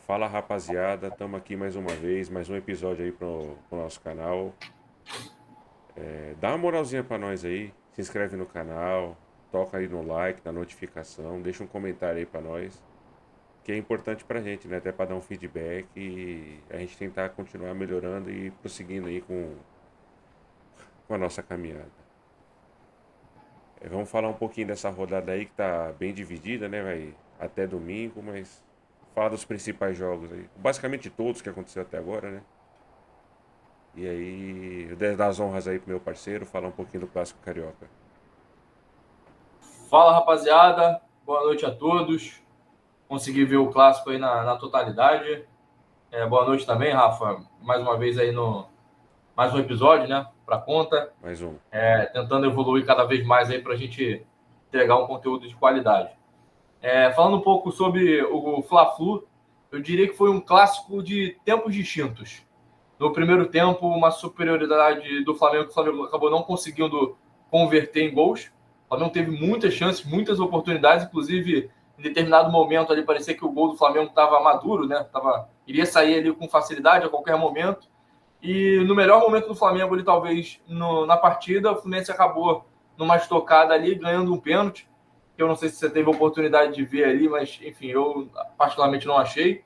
Fala rapaziada, estamos aqui mais uma vez, mais um episódio aí pro nosso canal. Dá uma moralzinha pra nós aí, se inscreve no canal, toca aí no like, na notificação, deixa um comentário aí pra nós, que é importante pra gente, né? Até pra dar um feedback e a gente tentar continuar melhorando e prosseguindo aí com a nossa caminhada. Vamos falar um pouquinho dessa rodada aí que tá bem dividida, né? Vai até domingo, mas falar dos principais jogos aí. Basicamente todos que aconteceu até agora, né? E aí, eu dar as honras aí pro meu parceiro, falar um pouquinho do Clássico Carioca. Fala, rapaziada. Boa noite a todos. Consegui ver o clássico aí na totalidade. Boa noite também, Rafa. Mais uma vez aí no mais um episódio, né? Para conta. Mais um. Tentando evoluir cada vez mais aí para a gente entregar um conteúdo de qualidade. Falando um pouco sobre o Fla-Flu, eu diria que foi um clássico de tempos distintos. No primeiro tempo, uma superioridade do Flamengo, que o Flamengo acabou não conseguindo converter em gols. O Flamengo teve muitas chances, muitas oportunidades, inclusive em determinado momento ali parecia que o gol do Flamengo estava maduro, né? Iria sair ali com facilidade a qualquer momento. E no melhor momento do Flamengo, ali, talvez na partida, o Fluminense acabou numa estocada ali, ganhando um pênalti. Que eu não sei se você teve a oportunidade de ver ali, mas enfim, eu particularmente não achei.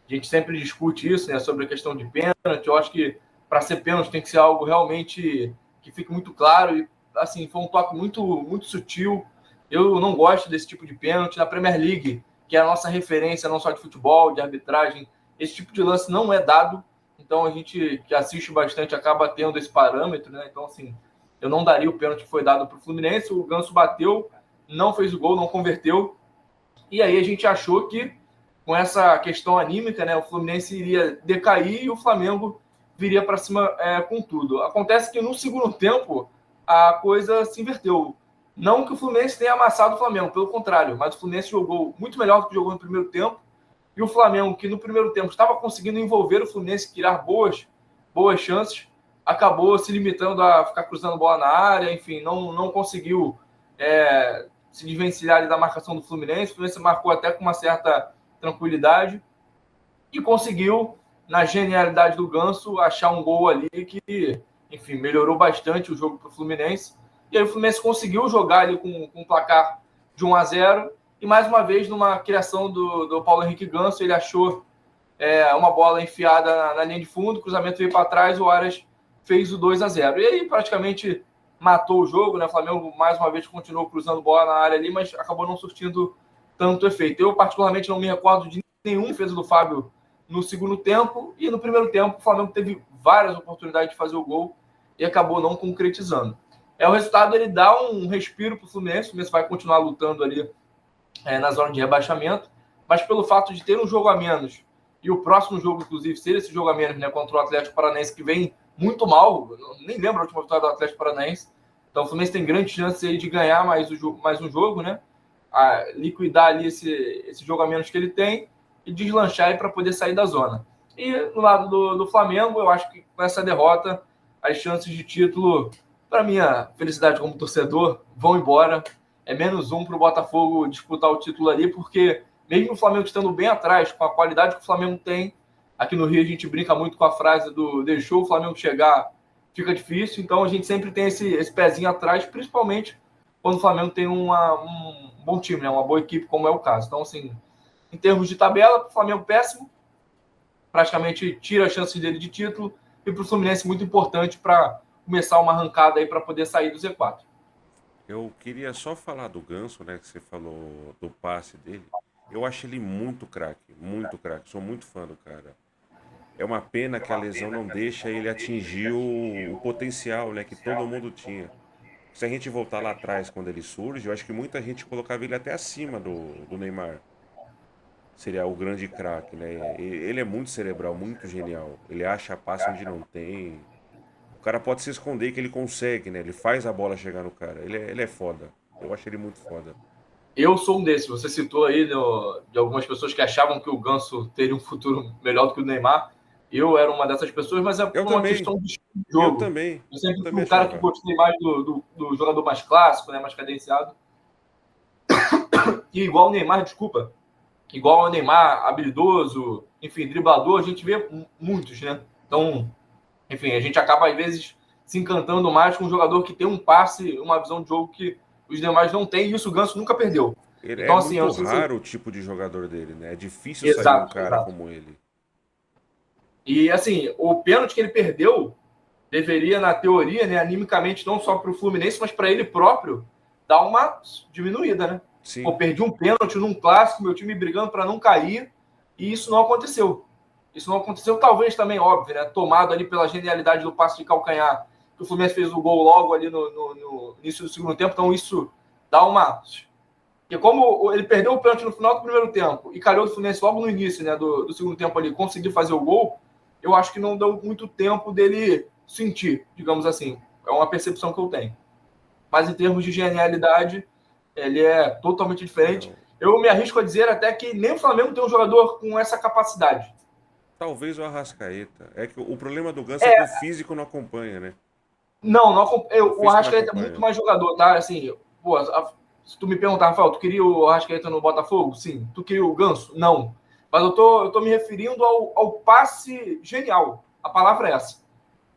A gente sempre discute isso, né, sobre a questão de pênalti. Eu acho que para ser pênalti tem que ser algo realmente que fique muito claro. E assim, foi um toque muito sutil. Eu não gosto desse tipo de pênalti. Na Premier League, que é a nossa referência não só de futebol, de arbitragem, esse tipo de lance não é dado. Então a gente que assiste bastante acaba tendo esse parâmetro, né? Então, assim, eu não daria o pênalti que foi dado para o Fluminense. O Ganso bateu, não fez o gol, não converteu. E aí a gente achou que, com essa questão anímica, né, o Fluminense iria decair e o Flamengo viria para cima com tudo. Acontece que no segundo tempo a coisa se inverteu. Não que o Fluminense tenha amassado o Flamengo, pelo contrário, mas o Fluminense jogou muito melhor do que jogou no primeiro tempo. E o Flamengo, que no primeiro tempo estava conseguindo envolver o Fluminense, criar boas chances, acabou se limitando a ficar cruzando bola na área, enfim, não conseguiu se desvencilhar da marcação do Fluminense. O Fluminense marcou até com uma certa tranquilidade e conseguiu, na genialidade do Ganso, achar um gol ali que, enfim, melhorou bastante o jogo para o Fluminense. E aí o Fluminense conseguiu jogar ali com um placar de 1-0 e mais uma vez numa criação do Paulo Henrique Ganso, ele achou uma bola enfiada na linha de fundo, o cruzamento veio para trás, o Aras fez o 2-0. E aí praticamente matou o jogo, né? O Flamengo mais uma vez continuou cruzando bola na área ali, mas acabou não surtindo tanto efeito. Eu particularmente não me recordo de nenhuma defesa do Fábio no segundo tempo, e no primeiro tempo o Flamengo teve várias oportunidades de fazer o gol e acabou não concretizando. O resultado, ele dá um respiro para o Fluminense vai continuar lutando ali na zona de rebaixamento, mas pelo fato de ter um jogo a menos e o próximo jogo, inclusive, ser esse jogo a menos, né, contra o Atlético Paranaense, que vem muito mal, nem lembro a última vitória do Atlético Paranaense, então o Fluminense tem grande chance aí de ganhar mais um jogo, né, a liquidar ali esse jogo a menos que ele tem e deslanchar para poder sair da zona. E no lado do Flamengo, eu acho que com essa derrota, as chances de título, para minha felicidade como torcedor, vão embora. É -1 para o Botafogo disputar o título ali, porque mesmo o Flamengo estando bem atrás, com a qualidade que o Flamengo tem, aqui no Rio a gente brinca muito com a frase do deixou o Flamengo chegar, fica difícil, então a gente sempre tem esse pezinho atrás, principalmente quando o Flamengo tem um bom time, né? Uma boa equipe, como é o caso. Então, assim, em termos de tabela, o Flamengo péssimo, praticamente tira a chance dele de título, e para o Fluminense muito importante para começar uma arrancada aí para poder sair do Z4. Eu queria só falar do Ganso, né? Que você falou do passe dele. Eu acho ele muito craque, muito craque. Sou muito fã do cara. É uma pena que a lesão não deixa ele atingir o potencial, né, que todo mundo tinha. Se a gente voltar lá atrás, quando ele surge, eu acho que muita gente colocava ele até acima do Neymar. Seria o grande craque, né? Ele é muito cerebral, muito genial. Ele acha passe onde não tem. O cara pode se esconder que ele consegue, né? Ele faz a bola chegar no cara. Ele é foda. Eu acho ele muito foda. Eu sou um desses. Você citou aí de algumas pessoas que achavam que o Ganso teria um futuro melhor do que o Neymar. Eu era uma dessas pessoas, mas é Eu por uma também, questão de eu jogo. também, Eu eu sempre fui também um cara que achava. gostei mais do jogador mais clássico, né, mais cadenciado. E igual o Neymar, desculpa, igual ao Neymar, habilidoso, enfim, driblador, a gente vê muitos, né? Então, enfim, a gente acaba, às vezes, se encantando mais com um jogador que tem um passe, uma visão de jogo que os demais não têm, e isso o Ganso nunca perdeu. É Então, assim, eu muito não sei se... raro o tipo de jogador dele, né? É difícil sair um Exato, cara exato. como ele. E, assim, o pênalti que ele perdeu deveria, na teoria, né, animicamente, não só para o Fluminense, mas para ele próprio, dar uma diminuída, né? Pô, Sim, perdi um pênalti num clássico, meu time brigando para não cair, e isso não aconteceu. Isso não aconteceu, talvez também, óbvio, né? Tomado ali pela genialidade do passe de calcanhar, que o Fluminense fez o gol logo ali no início do segundo tempo, então isso dá uma. Porque como ele perdeu o pênalti no final do primeiro tempo e calhou o Fluminense logo no início, né, do segundo tempo ali, conseguiu fazer o gol, eu acho que não deu muito tempo dele sentir, digamos assim. É uma percepção que eu tenho. Mas em termos de genialidade, ele é totalmente diferente. não. Eu me arrisco a dizer até que nem o Flamengo tem um jogador com essa capacidade. Talvez o Arrascaeta. É que o problema do Ganso é que o É, físico não acompanha, né? não, O o físico não Arrascaeta é muito acompanha. mais jogador, tá? Assim, pô, se tu me perguntar, Rafael, tu queria o Arrascaeta no Botafogo? Sim. Tu queria o Ganso? Não. Mas eu tô me referindo ao passe genial. A palavra é essa.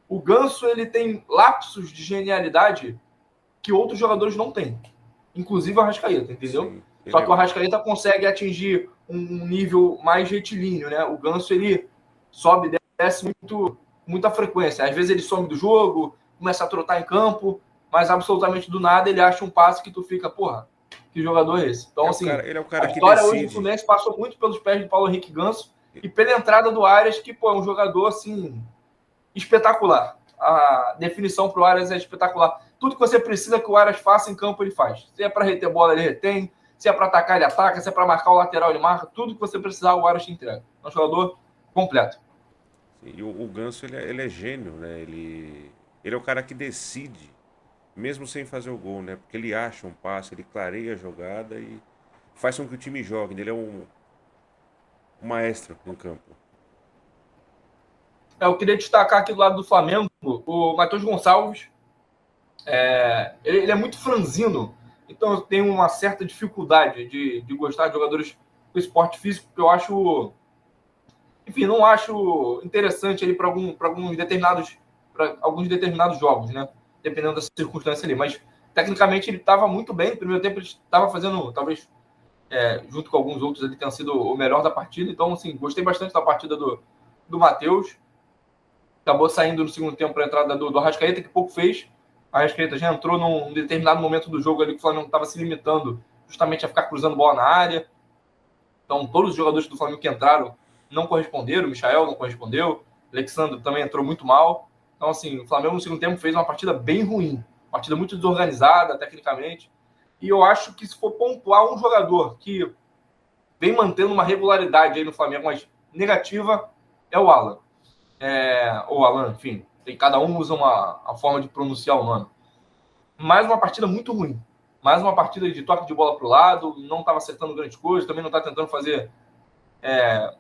O Ganso, ele tem lapsos de genialidade que outros jogadores não têm. Inclusive o Arrascaeta, entendeu? Sim. Só Ele que o é. Arrascaeta consegue atingir um nível mais retilíneo, né? O Ganso, ele sobe e desce muito, muita frequência. Às vezes ele some do jogo, começa a trotar em campo, mas absolutamente do nada ele acha um passe que tu fica, porra, que jogador é esse? Então, assim, Ele é o a cara que vitória hoje do decide. Fluminense passou muito pelos pés do Paulo Henrique Ganso e pela entrada do Arias, que, pô, é um jogador, assim, espetacular. A definição para o Arias é espetacular. Tudo que você precisa que o Arias faça em campo, ele faz. Se é para reter bola, ele retém. Se é para atacar, ele ataca. Se é para marcar o lateral, ele marca. Tudo que você precisar, o Arias te entrega. É um jogador completo. Sim, e o Ganso, ele é gênio, né? Ele é o cara que decide, mesmo sem fazer o gol, né? Porque ele acha um passe, ele clareia a jogada e faz com que o time jogue. Ele é um maestro em campo. Eu queria destacar aqui do lado do Flamengo o Matheus Gonçalves. Ele é muito franzino, então eu tenho uma certa dificuldade de gostar de jogadores com esporte físico, porque eu acho, enfim, não acho interessante ele para alguns determinados jogos, né? Dependendo da circunstância ali. Mas tecnicamente ele estava muito bem. No primeiro tempo ele estava fazendo, talvez, junto com alguns outros, ele tenha sido o melhor da partida. Então, assim, gostei bastante da partida do Matheus. Acabou saindo no segundo tempo para a entrada do Arrascaeta, que pouco fez. A Arrascaeta já entrou num determinado momento do jogo ali que o Flamengo estava se limitando justamente a ficar cruzando bola na área. Então, todos os jogadores do Flamengo que entraram não corresponderam. O Michael não correspondeu. O Alexandre também entrou muito mal. Então, assim, o Flamengo no segundo tempo fez uma partida bem ruim. Partida muito desorganizada, tecnicamente. E eu acho que se for pontuar um jogador que vem mantendo uma regularidade aí no Flamengo, mas negativa, é o Alan. Ou Alan, enfim. Cada um usa a forma de pronunciar o nome. Mais uma partida muito ruim. Mais uma partida de toque de bola para o lado, não estava acertando grande coisa, também não está tentando fazer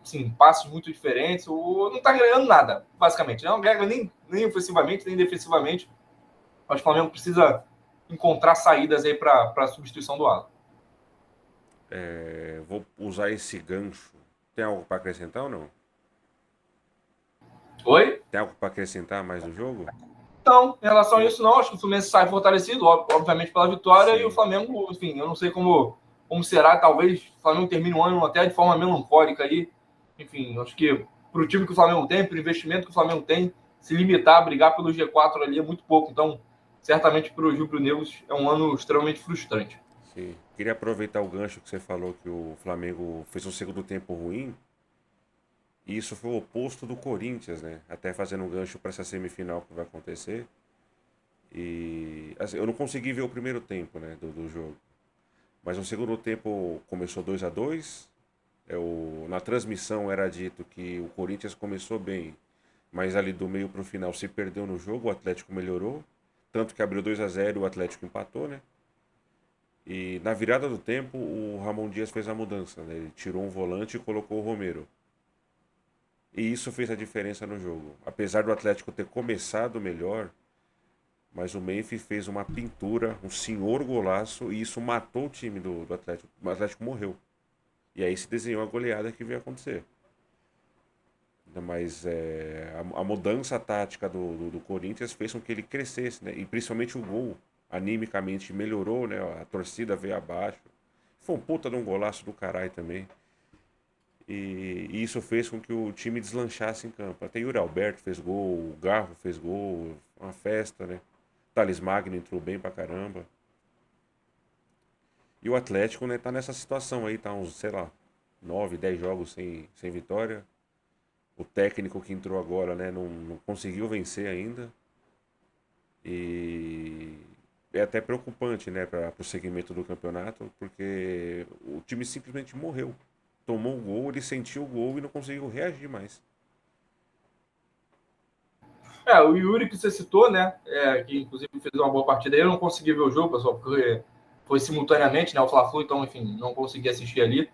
assim, passos muito diferentes, ou não está ganhando nada, basicamente. Não ganha nem ofensivamente, nem defensivamente. Mas o Flamengo precisa encontrar saídas aí para a substituição do Alan. Vou usar esse gancho. Tem algo para acrescentar ou não? Oi? Tem algo para acrescentar mais do jogo? Então, em relação a isso, não. Acho que o Fluminense sai fortalecido, obviamente, pela vitória, e o Sim. Flamengo, enfim, eu não sei como será. Talvez o Flamengo termine o ano até de forma melancólica aí. Enfim, acho que para o time que o Flamengo tem, para o investimento que o Flamengo tem, se limitar a brigar pelo G4 ali é muito pouco. Então, certamente para os rubro-negros é um ano extremamente frustrante. Sim. Queria aproveitar o gancho que você falou que o Flamengo fez um segundo tempo ruim. E isso foi o oposto do Corinthians, né? Até fazendo um gancho para essa semifinal que vai acontecer. E assim, eu não consegui ver o primeiro tempo, né, do jogo. Mas no segundo tempo começou 2-2. Na transmissão era dito que o Corinthians começou bem, mas ali do meio para o final se perdeu no jogo, o Atlético melhorou. Tanto que abriu 2-0 e o Atlético empatou, né? E na virada do tempo, o Ramon Dias fez a mudança, né? Ele tirou um volante e colocou o Romero. E isso fez a diferença no jogo. Apesar do Atlético ter começado melhor, mas o Memphis fez uma pintura, um senhor golaço, e isso matou o time do Atlético. O Atlético morreu. E aí se desenhou a goleada que veio acontecer. Mas a mudança tática do Corinthians fez com que ele crescesse, né? E principalmente o gol, animicamente melhorou, né? A torcida veio abaixo. Foi um puta de um golaço do caralho também. E isso fez com que o time deslanchasse em campo. Até Yuri Alberto fez gol, o Garro fez gol, uma festa, né? Thales Magno entrou bem pra caramba. E o Atlético, né, tá nessa situação aí, tá uns, sei lá, 9, 10 jogos sem vitória. O técnico que entrou agora, né, não conseguiu vencer ainda. E é até preocupante, né, para o segmento do campeonato, porque o time simplesmente morreu. Tomou o gol, ele sentiu o gol e não conseguiu reagir mais. O Yuri que você citou, né? Que inclusive fez uma boa partida. Eu não consegui ver o jogo, pessoal, porque foi simultaneamente, né? O Fla-Flu, então, enfim, não consegui assistir ali.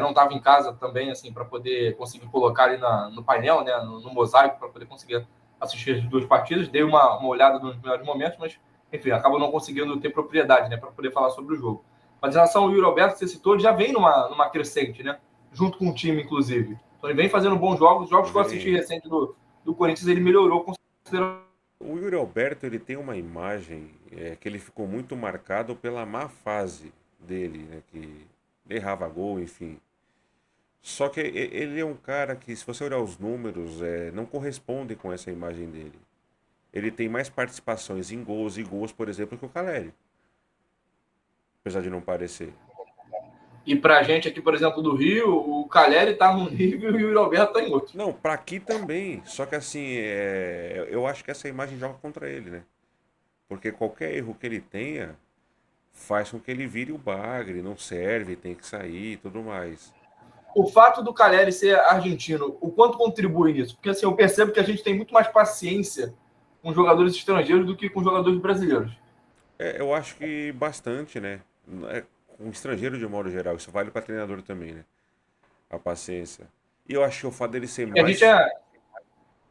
Não estava em casa também, assim, para poder conseguir colocar ali no painel, né? No mosaico, para poder conseguir assistir as duas partidas. Dei uma olhada nos melhores momentos, mas, enfim, acabo não conseguindo ter propriedade, né? Para poder falar sobre o jogo. Mas em relação ao Yuri Alberto, que você citou, ele já vem numa crescente, né? Junto com o time, inclusive. Então ele vem fazendo bons jogos. Os jogos que eu assisti Vem. recente do Corinthians, ele melhorou O Yuri Alberto, ele tem uma imagem que ele ficou muito marcado pela má fase dele, né, que ele errava gol, enfim. Só que ele é um cara que, se você olhar os números, não corresponde com essa imagem dele. Ele tem mais participações em gols e gols, por exemplo, que o Caleri. Apesar de não parecer. E pra gente aqui, por exemplo, do Rio, o Caleri tá num nível e o Roberto tá em outro. Não, pra aqui também. Só que assim, eu acho que essa imagem joga contra ele, né? Porque qualquer erro que ele tenha faz com que ele vire o bagre, não serve, tem que sair e tudo mais. O fato do Caleri ser argentino, o quanto contribui nisso? Porque assim, eu percebo que a gente tem muito mais paciência com jogadores estrangeiros do que com jogadores brasileiros. Eu acho que bastante, né? Com estrangeiro de modo geral, isso vale para treinador também, né? A paciência. E eu acho que o fato dele ser E a gente mais.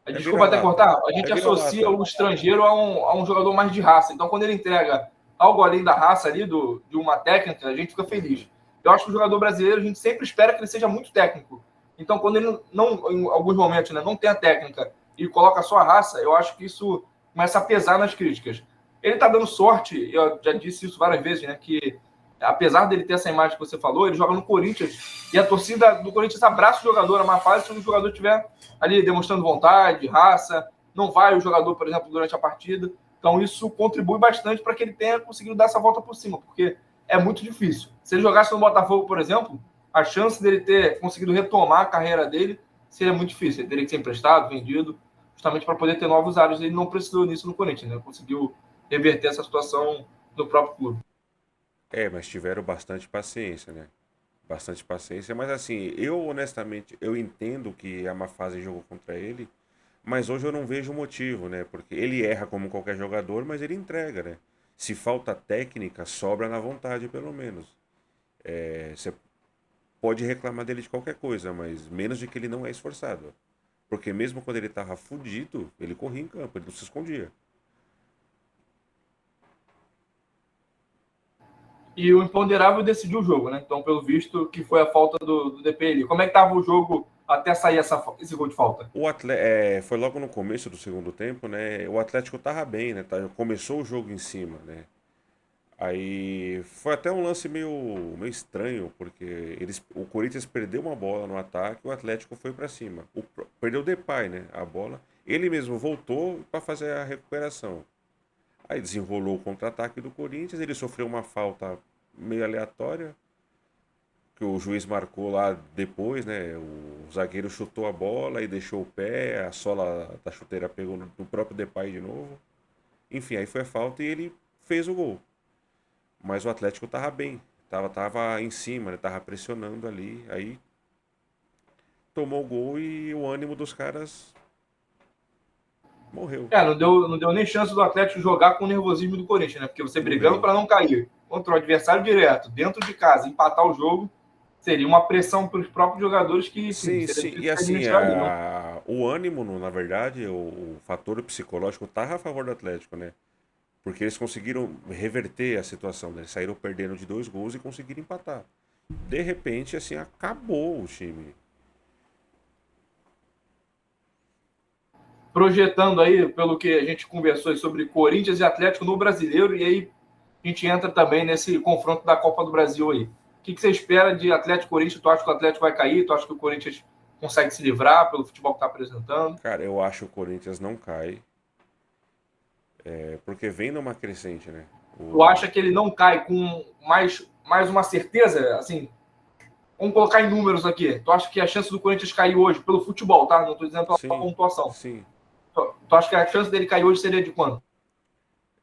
É desculpa até vira-lata. cortar, a É gente associa vira-lata. o estrangeiro a um jogador mais de raça. Então, quando ele entrega algo além da raça ali, de uma técnica, a gente fica feliz. Eu acho que o jogador brasileiro, a gente sempre espera que ele seja muito técnico. Então, quando ele não em alguns momentos, né, não tem a técnica e coloca só a raça, eu acho que isso começa a pesar nas críticas. Ele tá dando sorte, eu já disse isso várias vezes, né, que apesar dele ter essa imagem que você falou, ele joga no Corinthians e a torcida do Corinthians abraça o jogador a má fase se o jogador estiver ali demonstrando vontade, raça, não vai o jogador, por exemplo, durante a partida. Então isso contribui bastante para que ele tenha conseguido dar essa volta por cima, porque é muito difícil. Se ele jogasse no Botafogo, por exemplo, a chance dele ter conseguido retomar a carreira dele seria muito difícil. Ele teria que ser emprestado, vendido, justamente para poder ter novos áreas. Ele não precisou nisso no Corinthians, né? Conseguiu reverter essa situação do próprio clube. Mas tiveram bastante paciência, né? Bastante paciência. Mas assim, eu honestamente, eu entendo que a má fase jogou contra ele, mas hoje eu não vejo motivo, né? Porque ele erra como qualquer jogador, mas ele entrega, né? Se falta técnica, sobra na vontade, pelo menos. Você pode reclamar dele de qualquer coisa, mas menos de que ele não é esforçado. Porque mesmo quando ele tava fudido, ele corria em campo, ele não se escondia. E o imponderável decidiu o jogo, né? Então, pelo visto, que foi a falta do DP ali. Como é que estava o jogo até sair esse gol de falta? Foi logo no começo do segundo tempo, né? O Atlético tava bem, né? Começou o jogo em cima, né? Aí foi até um lance meio estranho, porque o Corinthians perdeu uma bola no ataque, o Atlético foi para cima. Perdeu o Depay, né? A bola. Ele mesmo voltou para fazer a recuperação. Aí desenrolou o contra-ataque do Corinthians, ele sofreu uma falta meio aleatória, que o juiz marcou lá depois, né? O zagueiro chutou a bola e deixou o pé, a sola da chuteira pegou no próprio Depay de novo. Enfim, aí foi a falta e ele fez o gol. Mas o Atlético tava bem, tava em cima, né? Tava pressionando ali, aí tomou o gol e o ânimo dos caras morreu. Não deu nem chance do Atlético jogar com o nervosismo do Corinthians, né? Porque você Não brigando deu. para não cair contra o adversário direto, dentro de casa, empatar o jogo, seria uma pressão para os próprios jogadores que, enfim, Sim, seria sim. E difícil assim, administrar ali, não. o ânimo, na verdade, o fator psicológico tava a favor do Atlético, né? Porque eles conseguiram reverter a situação, né? Eles saíram perdendo de 2 gols e conseguiram empatar. de repente, assim, acabou o time. Projetando aí, pelo que a gente conversou sobre Corinthians e Atlético no Brasileiro, e aí a gente entra também nesse confronto da Copa do Brasil aí. O que você espera de Atlético e Corinthians? Tu acha que o Atlético vai cair? Tu acha que o Corinthians consegue se livrar pelo futebol que está apresentando? Cara, eu acho que o Corinthians não cai, porque vem numa crescente, né? Tu O... acha que ele não cai com mais uma certeza? Assim, vamos colocar em números aqui. Tu acha que a chance do Corinthians cair hoje, pelo futebol, tá? Não estou dizendo pela Sim, pontuação. sim. Tu acha que a chance dele cair hoje seria de quanto?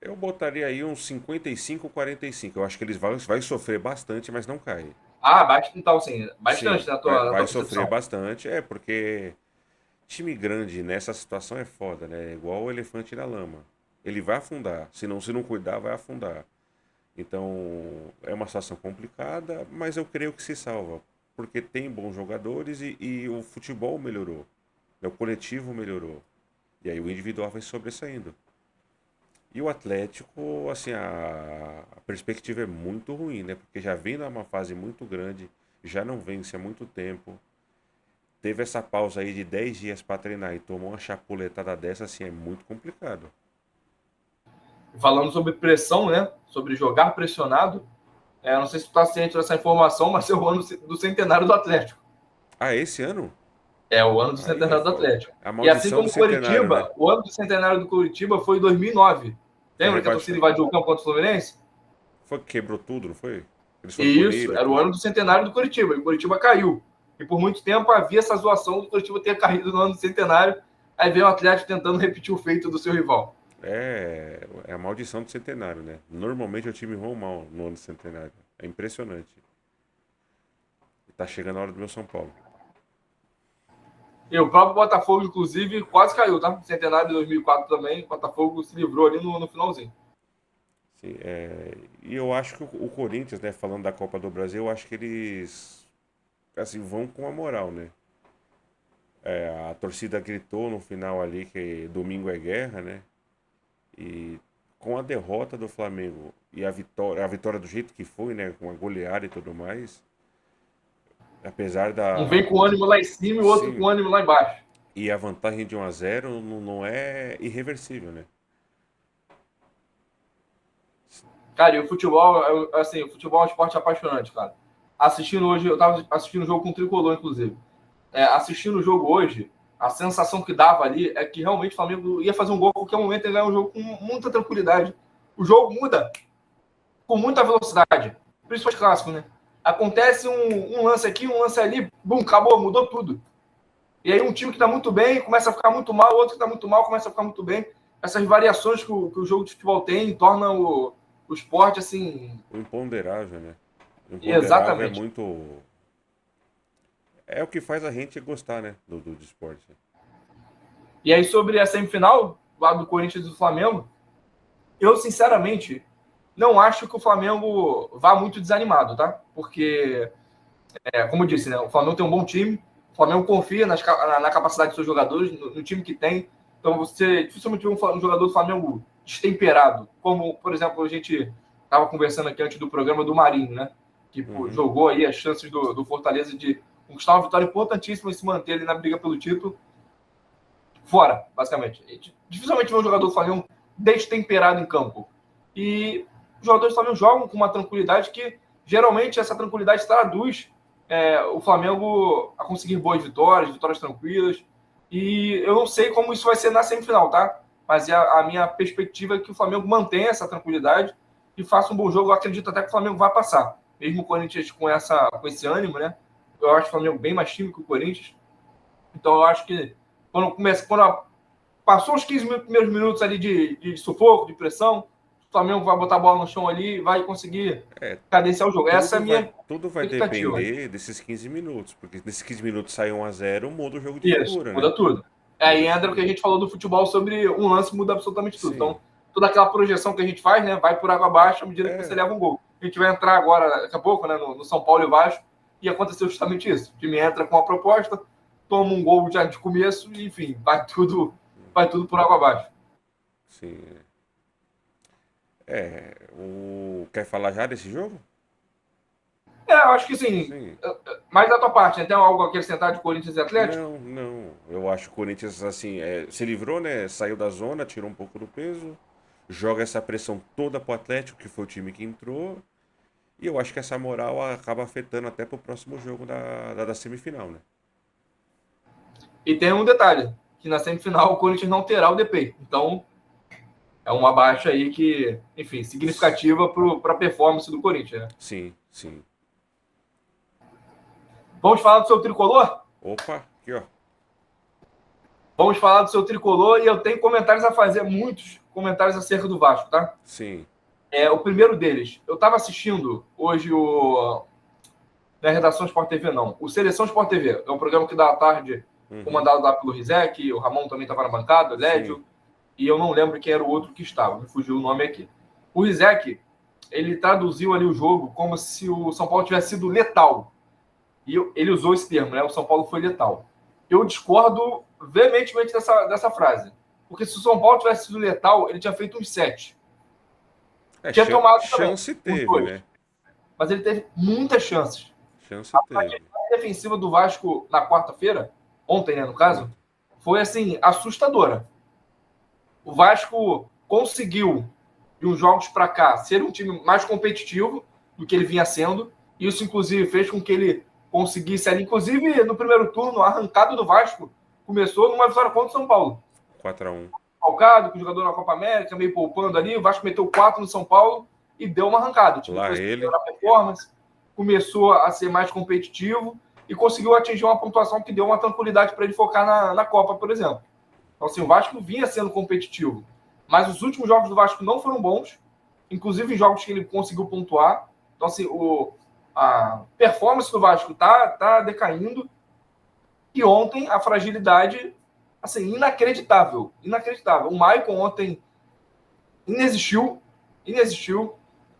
Eu botaria aí uns 55, 45. Eu acho que eles vai sofrer bastante, mas não cai. Ah, então, sim, Sim, bastante na vai, tua vai sofrer percepção. bastante. É, porque time grande nessa situação é foda, né? É igual o elefante na lama. Ele vai afundar. Se não cuidar, vai afundar. Então, é uma situação complicada, mas eu creio que se salva. Porque tem bons jogadores e o futebol melhorou. O coletivo melhorou. E aí o individual vai sobressaindo. E o Atlético, assim, a perspectiva é muito ruim, né? Porque já vem numa fase muito grande, já não vence há muito tempo. Teve essa pausa aí de 10 dias para treinar e tomou uma chapuletada dessa, assim, é muito complicado. Falando sobre pressão, né? Sobre jogar pressionado. Não sei se tu está ciente dessa informação, mas é o ano do centenário do Atlético. Ah, esse ano? É o ano do Aí é centenário do foda. Atlético. A E assim maldição do como centenário, né? Coritiba, o ano do centenário do Coritiba foi em 2009. Foi Lembra que a torcida rebaixado. invadiu o campo contra o Fluminense? Foi que quebrou tudo, não foi? Eles foram Isso, punidos e era o tudo. ano do centenário do Coritiba. E o Coritiba caiu. E por muito tempo havia essa zoação do Coritiba ter caído no ano do centenário. Aí vem o Atlético tentando repetir o feito do seu rival. É a maldição do centenário, né? Normalmente o time ruim mal no ano do centenário. É impressionante. E tá chegando a hora do meu São Paulo. E o próprio Botafogo, inclusive, quase caiu, tá? Centenário de 2004 também. O Botafogo se livrou ali no finalzinho. Sim, e eu acho que o Corinthians, né, falando da Copa do Brasil, eu acho que eles assim, vão com a moral, né? A torcida gritou no final ali que domingo é guerra, né? E com a derrota do Flamengo e a vitória do jeito que foi, né, com a goleada e tudo mais, apesar Um vem da com o ânimo lá em cima e o outro com sim, o ânimo lá embaixo. e a vantagem de 1-0 não é irreversível, né? Cara, e o futebol, assim, o futebol é um esporte apaixonante, cara. Assistindo hoje, eu tava assistindo o jogo com o Tricolor, inclusive. Assistindo o jogo hoje, a sensação que dava ali é que realmente o Flamengo ia fazer um gol a qualquer momento e ganhar um jogo com muita tranquilidade. O jogo muda com muita velocidade, principalmente clássico, né? Acontece um lance aqui, um lance ali, bum, acabou, mudou tudo. E aí um time que está muito bem começa a ficar muito mal, outro que está muito mal começa a ficar muito bem. Essas variações que o jogo de futebol tem tornam o esporte assim. O imponderável, né? O imponderável é Exatamente. muito. É o que faz a gente gostar, né? Do esporte. E aí, sobre a semifinal, lá do Corinthians e do Flamengo, eu sinceramente não acho que o Flamengo vá muito desanimado, tá? Porque, como eu disse, né, o Flamengo tem um bom time, o Flamengo confia na capacidade dos seus jogadores, no time que tem. Então, você dificilmente vê um jogador do Flamengo destemperado, como, por exemplo, a gente estava conversando aqui antes do programa do Marinho, né? Que Uhum. jogou aí as chances do Fortaleza de conquistar uma vitória importantíssima e se manter ali na briga pelo título fora, basicamente. Dificilmente vê um jogador do Flamengo destemperado em campo. E os jogadores do Flamengo jogam com uma tranquilidade que, geralmente, essa tranquilidade traduz o Flamengo a conseguir boas vitórias, vitórias tranquilas. E eu não sei como isso vai ser na semifinal, tá? Mas a minha perspectiva é que o Flamengo mantenha essa tranquilidade e faça um bom jogo. Eu acredito até que o Flamengo vai passar. Mesmo o Corinthians com esse ânimo, né? Eu acho o Flamengo bem mais time que o Corinthians. Então eu acho que quando passou os 15 primeiros minutos ali de sufoco, de pressão, o Flamengo vai botar a bola no chão ali e vai conseguir É, cadenciar o jogo. Essa é a tudo vai, minha tudo vai expectativa. depender desses 15 minutos. Porque nesses 15 minutos sai 1-0, muda o jogo de Isso, figura, né? muda tudo. Aí Muda de entra o que a figura. gente falou do futebol sobre um lance muda absolutamente tudo. Sim. Então, toda aquela projeção que a gente faz, né, vai por água abaixo à medida que você É, leva um gol. A gente vai entrar agora, daqui a pouco, né, no São Paulo e Vasco, e aconteceu justamente isso. O time entra com uma proposta, toma um gol já de começo, e, enfim, vai tudo por água abaixo. sim. Quer falar já desse jogo? Eu acho que sim. Sim. Mais da tua parte, né? Tem algo a acrescentar de Corinthians e Atlético? Não, não. Eu acho que o Corinthians, assim, se livrou, né? Saiu da zona, tirou um pouco do peso, joga essa pressão toda pro Atlético, que foi o time que entrou. E eu acho que essa moral acaba afetando até pro próximo jogo da semifinal, né? E tem um detalhe, que na semifinal o Corinthians não terá o DP. Então, é uma baixa aí que, enfim, significativa para a performance do Corinthians, né? Sim, sim. Vamos falar do seu tricolor? Opa, aqui ó. Vamos falar do seu tricolor e eu tenho comentários a fazer, muitos comentários acerca do Vasco, tá? Sim. O primeiro deles, eu estava assistindo hoje na redação Sport TV, não, o Seleção Sport TV, é um programa que dá à tarde, Uhum. comandado lá pelo Rizek, o Ramon também estava na bancada, o Sim. Lédio, e eu não lembro quem era o outro que estava, me fugiu o nome aqui. O Rizek, ele traduziu ali o jogo como se o São Paulo tivesse sido letal. E ele usou esse termo, né? O São Paulo foi letal. Eu discordo veementemente dessa frase. Porque se o São Paulo tivesse sido letal, ele tinha feito uns 7. Tinha tomado também, Chance uns teve, 2. né? Mas ele teve muitas chances. Chance A teve. fragilidade defensiva do Vasco na quarta-feira, ontem, né, no caso, foi assim, assustadora. O Vasco conseguiu, de uns jogos para cá, ser um time mais competitivo do que ele vinha sendo. Isso, inclusive, fez com que ele conseguisse ali. Inclusive, no primeiro turno, a arrancada do Vasco começou numa vitória contra o São Paulo. 4-1. Falcado, com o jogador na Copa América, meio poupando ali. O Vasco meteu 4 no São Paulo e deu uma arrancada. O time Lá começou a ele. melhorar a performance, começou a ser mais competitivo e conseguiu atingir uma pontuação que deu uma tranquilidade para ele focar na Copa, por exemplo. Então, assim, o Vasco vinha sendo competitivo, mas os últimos jogos do Vasco não foram bons, inclusive em jogos que ele conseguiu pontuar. Então, assim, a performance do Vasco tá decaindo. E ontem a fragilidade, assim, inacreditável. Inacreditável. O Maicon ontem inexistiu. Inexistiu.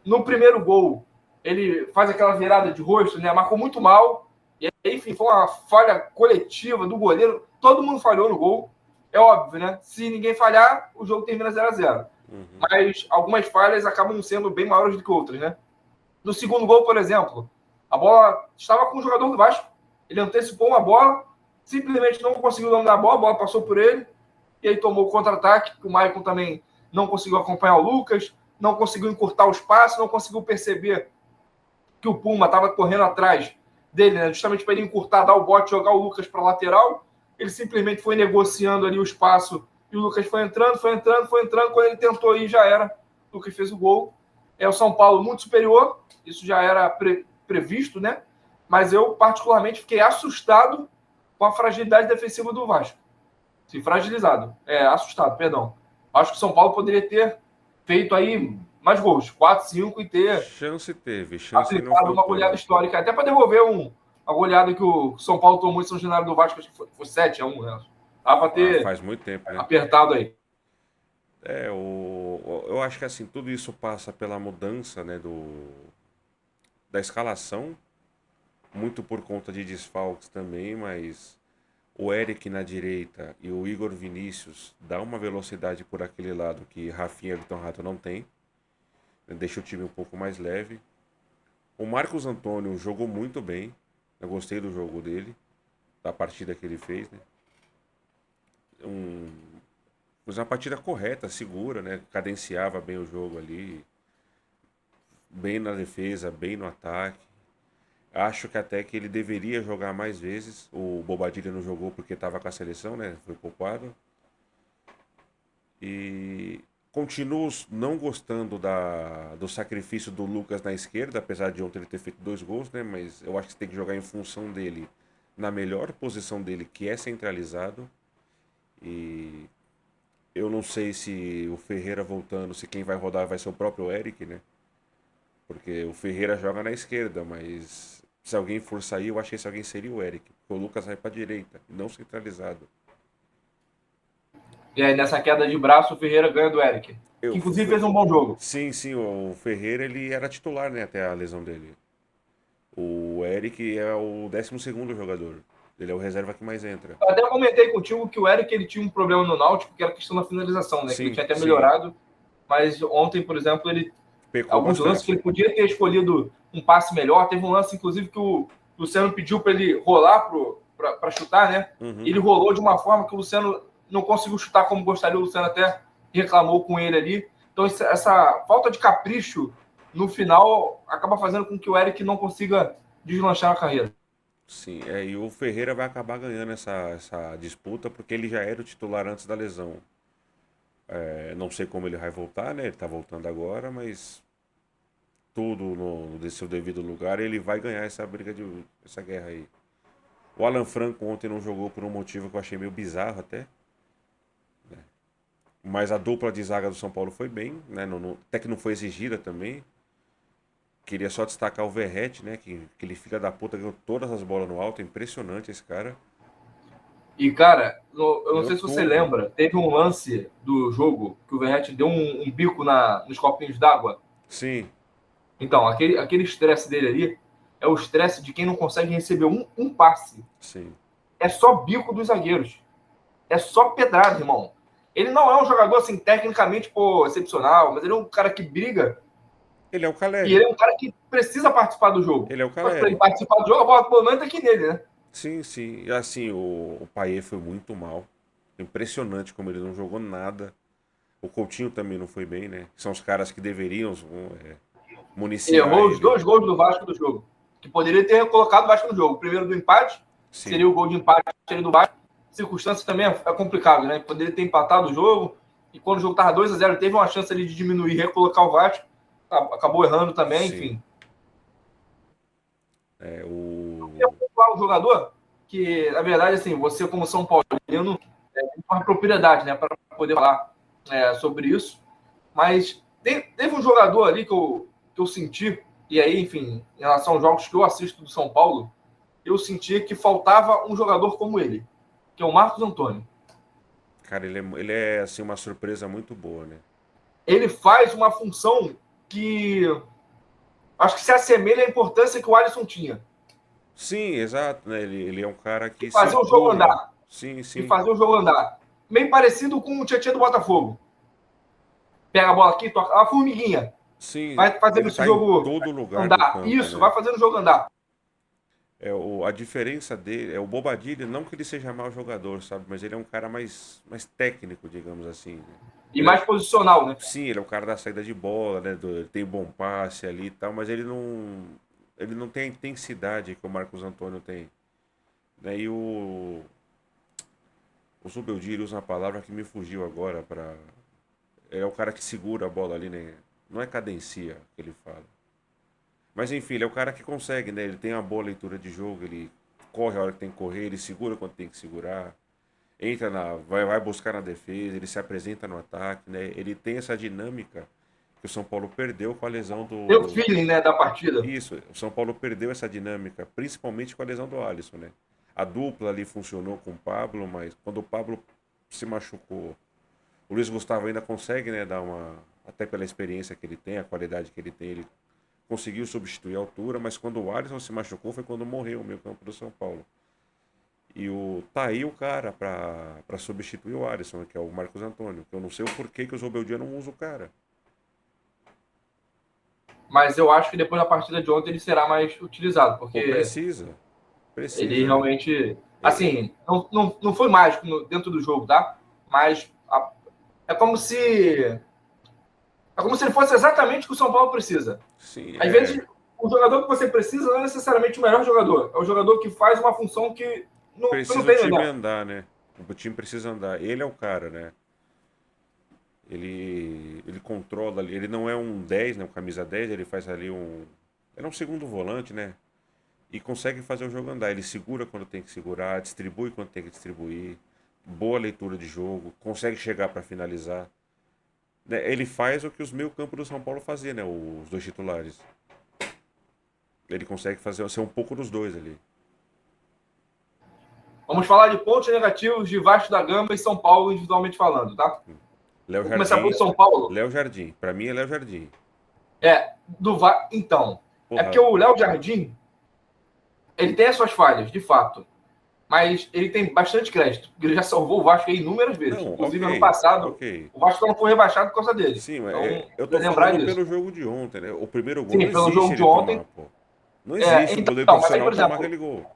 No primeiro gol, ele faz aquela virada de rosto, né? Marcou muito mal. E aí, enfim, foi uma falha coletiva do goleiro. Todo mundo falhou no gol. É óbvio, né? Se ninguém falhar, o jogo termina 0-0. Uhum. Mas algumas falhas acabam sendo bem maiores do que outras, né? No segundo gol, por exemplo, a bola estava com o jogador do Vasco. Ele antecipou uma bola, simplesmente não conseguiu dominar a bola passou por ele, e aí tomou o contra-ataque, que o Maicon também não conseguiu acompanhar o Lucas, não conseguiu encurtar o espaço, não conseguiu perceber que o Puma estava correndo atrás dele, né, justamente para ele encurtar, dar o bote, jogar o Lucas para a lateral. Ele simplesmente foi negociando ali o espaço e o Lucas foi entrando. Quando ele tentou ir, já era. O Lucas fez o gol. É o São Paulo muito superior, isso já era previsto, né? Mas eu, particularmente, fiquei assustado com a fragilidade defensiva do Vasco. Sim, fragilizado. Assustado, perdão. Acho que o São Paulo poderia ter feito aí mais gols, 4, 5 e ter Chance teve, chance não aplicado uma faltou. goleada histórica, até para devolver a goleada que o São Paulo tomou em São Januário do Vasco, acho que foi 7-1, né? Dá para Ah, ter faz muito tempo, né? apertado aí. Eu acho que assim, tudo isso passa pela mudança, né, da escalação, muito por conta de desfalques também, mas o Eric na direita e o Igor Vinícius dá uma velocidade por aquele lado que Rafinha e Elton Rato não tem, né, deixa o time um pouco mais leve. O Marcos Antônio jogou muito bem, eu gostei do jogo dele, da partida que ele fez, né? Fez uma partida correta, segura, né? Cadenciava bem o jogo ali, bem na defesa, bem no ataque. Acho que até que ele deveria jogar mais vezes. O Bobadilha não jogou porque estava com a seleção, né? Foi poupado. E continuo não gostando do sacrifício do Lucas na esquerda, apesar de ontem ele ter feito 2 gols, né? Mas eu acho que você tem que jogar em função dele, na melhor posição dele, que é centralizado. E eu não sei se o Ferreira voltando, se quem vai rodar vai ser o próprio Eric, né? Porque o Ferreira joga na esquerda, mas se alguém for sair, eu acho que esse alguém seria o Eric. Porque o Lucas vai pra direita, não centralizado. E aí, nessa queda de braço, o Ferreira ganha do Eric, que Eu, inclusive fez um bom jogo. sim, sim, o Ferreira ele era titular, né, até a lesão dele. O Eric é o 12º jogador. Ele é o reserva que mais entra. Eu até comentei contigo que o Eric ele tinha um problema no Náutico, que era a questão da finalização, né? Que ele Sim, tinha até sim. melhorado, mas ontem, por exemplo, ele Pecou alguns lances que bastante. ele podia ter escolhido um passe melhor. Teve um lance, inclusive, que o Luciano pediu para ele rolar para chutar, né? Uhum. Ele rolou de uma forma que o Luciano não conseguiu chutar como gostaria. O Luciano até reclamou com ele ali. Então, essa falta de capricho no final acaba fazendo com que o Eric não consiga deslanchar na carreira. Sim, e o Ferreira vai acabar ganhando essa disputa porque ele já era o titular antes da lesão. Não sei como ele vai voltar, né? Ele tá voltando agora, mas tudo no seu devido lugar, ele vai ganhar essa guerra aí. O Alan Franco ontem não jogou por um motivo que eu achei meio bizarro até. Mas a dupla de zaga do São Paulo foi bem, né? Até que não foi exigida também. Queria só destacar o Verratti, né? Que aquele filho da puta ganhou todas as bolas no alto. Impressionante esse cara. E, cara, eu não Ganhou sei se você tudo. lembra, teve um lance do jogo que o Verratti deu um bico nos copinhos d'água. Sim, Então, aquele estresse dele ali é o estresse de quem não consegue receber um passe. sim. É só bico dos zagueiros. É só pedrada, irmão. Ele não é um jogador, assim, tecnicamente, pô, excepcional, mas ele é um cara que briga Ele é o e ele Caleri. é um cara que precisa participar do jogo. Ele é o Só que para ele Caleri. participar do jogo, a bola pelo menos tá aqui nele, né? Sim, sim. E assim, o Payet foi muito mal. Impressionante como ele não jogou nada. O Coutinho também não foi bem, né? São os caras que deveriam Ele municiar errou os ele. 2 gols do Vasco do jogo. Que poderia ter colocado o Vasco no jogo. O primeiro do empate, Sim, seria o gol de empate do Vasco. Circunstância também é complicado, né? Poderia ter empatado o jogo. E quando o jogo estava 2-0, teve uma chance ali de diminuir e recolocar o Vasco. Acabou errando também, sim. enfim. O... Um jogador que, na verdade, assim, você como São Paulino, tem uma propriedade, né, para poder falar sobre isso. Mas teve um jogador ali que eu senti, e aí, enfim, em relação aos jogos que eu assisto do São Paulo, eu senti que faltava um jogador como ele, que é o Marcos Antônio. Cara, ele é assim uma surpresa muito boa, né? Ele faz uma função que acho que se assemelha à importância que o Alisson tinha, Sim, exato, né? Ele é um cara de que fazer o jogo circula. andar, Sim, de sim. fazer o jogo andar. Meio parecido com o Tietchan do Botafogo. Pega a bola aqui, toca, a formiguinha. Sim, Vai fazendo ele esse tá em jogo todo lugar do andar. campo, Isso, né? vai fazendo o jogo andar. A diferença dele é o Bobadilha, não que ele seja mau jogador, sabe? Mas ele é um cara mais técnico, digamos assim, né? E mais posicional, né? Sim, ele é o cara da saída de bola, né? Ele tem bom passe ali e tal, mas ele não tem a intensidade que o Marcos Antônio tem. Né? E o Zubeldia usa uma palavra que me fugiu agora para é o cara que segura a bola ali, né? Não é cadencia que ele fala. Mas enfim, ele é o cara que consegue, né? Ele tem uma boa leitura de jogo, ele corre a hora que tem que correr, ele segura quando tem que segurar, vai buscar na defesa, ele se apresenta no ataque, né? Ele tem essa dinâmica que o São Paulo perdeu com a lesão Tem o do. feeling, né, da partida. Isso, o São Paulo perdeu essa dinâmica, principalmente com a lesão do Alisson, né? A dupla ali funcionou com o Pablo, mas quando o Pablo se machucou, o Luiz Gustavo ainda consegue, né, dar uma. Até pela experiência que ele tem, a qualidade que ele tem, ele conseguiu substituir a altura, mas quando o Alisson se machucou foi quando morreu o meio campo do São Paulo. E tá aí o cara pra substituir o Alisson, que é o Marcos Antônio. Que eu não sei o porquê que o Zobeldia não usa o cara. Mas eu acho que depois da partida de ontem ele será mais utilizado, Pô, porque precisa. ele Precisa. realmente. É, Assim, não foi mágico dentro do jogo, tá? Mas é como se. É como se ele fosse exatamente o que o São Paulo precisa. sim, Às vezes, o jogador que você precisa não é necessariamente o melhor jogador. É o jogador que faz uma função que não precisa o tem time melhor. andar, né? O time precisa andar. Ele é o cara, né? Ele controla ali. Ele não é um 10, né? Um camisa 10, ele faz ali um. Ele é um segundo volante, né? E consegue fazer o jogo andar. Ele segura quando tem que segurar, distribui quando tem que distribuir. Boa leitura de jogo, consegue chegar para finalizar. Né, ele faz o que os meio-campo do São Paulo faziam, né? Os dois titulares. Ele consegue fazer ser um pouco dos dois ali. Vamos falar de pontos negativos de Vasco da Gama e São Paulo, individualmente falando, tá? Léo Vou começar pelo Jardim. São Paulo. Léo Jardim. Para mim é Léo Jardim. Então, é porque Porra. o Léo Jardim, ele tem as suas falhas, de fato. mas ele tem bastante crédito. Ele já salvou o Vasco aí inúmeras vezes. Não, Inclusive, ok, ano passado, ok. o Vasco não foi rebaixado por causa dele. Sim, mas Então, eu tô lembrar falando disso. pelo jogo de ontem, né? O primeiro gol não Sim, pelo existe jogo de ele ontem. tomar, pô. Não existe o goleiro Então, mas aí, profissional por tomar exemplo, aquele gol.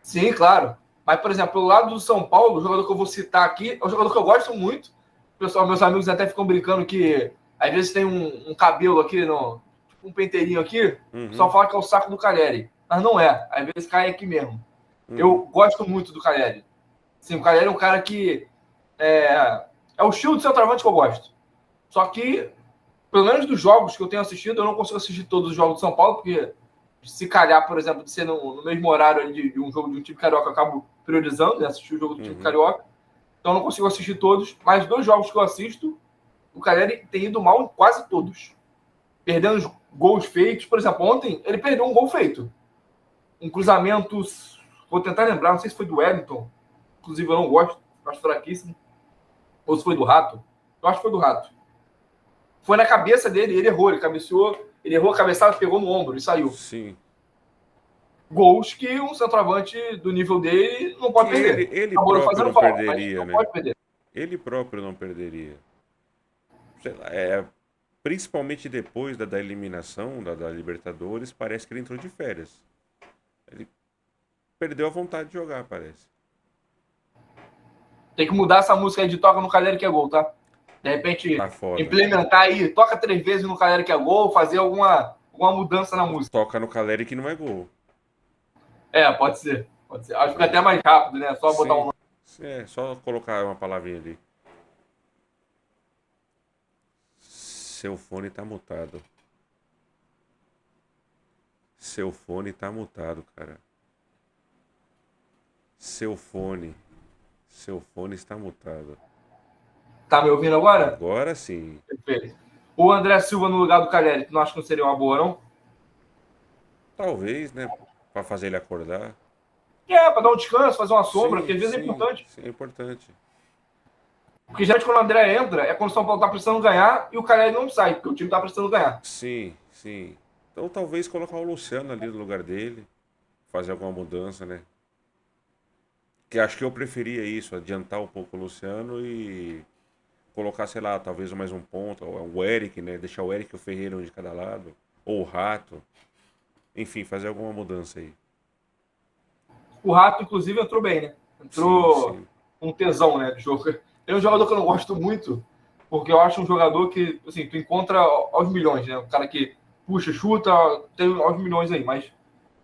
sim, claro. Mas, por exemplo, pelo lado do São Paulo, o jogador que eu vou citar aqui é um jogador que eu gosto muito. Pessoal, meus amigos até ficam brincando que às vezes tem um cabelo aqui, no, tipo um penteirinho aqui, o pessoal fala que é o saco do Caleri. Mas não é. Às vezes cai aqui mesmo. Eu gosto muito do Caleri. Sim, o Caleri é um cara que é o estilo de centroavante que eu gosto. Só que, pelo menos dos jogos que eu tenho assistido, eu não consigo assistir todos os jogos do São Paulo, porque se calhar, por exemplo, de ser no mesmo horário de um jogo de um time carioca, eu acabo priorizando, né, assistir o jogo do time carioca. Então eu não consigo assistir todos, mas dos jogos que eu assisto, o Caleri tem ido mal em quase todos. Perdendo os gols feitos. Por exemplo, ontem ele perdeu um gol feito. Um cruzamento, vou tentar lembrar, não sei se foi do Wellington, inclusive eu não gosto, acho fraquíssimo. Ou se foi do Rato. Eu acho que foi do Rato. Foi na cabeça dele, ele errou, ele cabeceou, ele errou a cabeçada, pegou no ombro e saiu. Sim. Gols que um centroavante do nível dele não pode perder. Ele próprio não falta, perderia, não né? pode perder. Ele próprio não perderia. Sei lá, principalmente depois da eliminação da Libertadores, parece que ele entrou de férias. Ele perdeu a vontade de jogar, parece. Tem que mudar essa música aí de toca no Caleri que é gol, tá? De repente, Tá foda. implementar aí, toca 3 vezes no Caleri que é gol, fazer alguma mudança na música. Toca no Caleri que não é gol. Pode ser. Pode ser. Acho que fica até mais rápido, né? Só botar um. Só colocar uma palavrinha ali. Seu fone tá mutado. Seu fone tá mutado, cara. Seu fone está mutado. Tá me ouvindo agora? Agora sim. Perfeito. O André Silva no lugar do Caleri, tu não acha que não seria uma boa, não? Talvez, né? Pra fazer ele acordar. Pra dar um descanso, fazer uma sombra, porque às vezes é importante. Sim, é importante. Porque geralmente quando o André entra, é quando o São Paulo tá precisando ganhar e o Caleri não sai, porque o time tá precisando ganhar. Sim. Então talvez colocar o Luciano ali no lugar dele. Fazer alguma mudança, né? Que acho que eu preferia isso, adiantar um pouco o Luciano e colocar, sei lá, talvez mais um ponto, ou o Eric, né? Deixar o Eric e o Ferreira um de cada lado, ou o Rato. Enfim, fazer alguma mudança aí. O Rato, inclusive, entrou bem, né? Entrou um tesão, né, do jogo. É um jogador que eu não gosto muito, porque eu acho um jogador que, assim, tu encontra aos milhões, né? Um cara que puxa, chuta, tem aos milhões aí, mas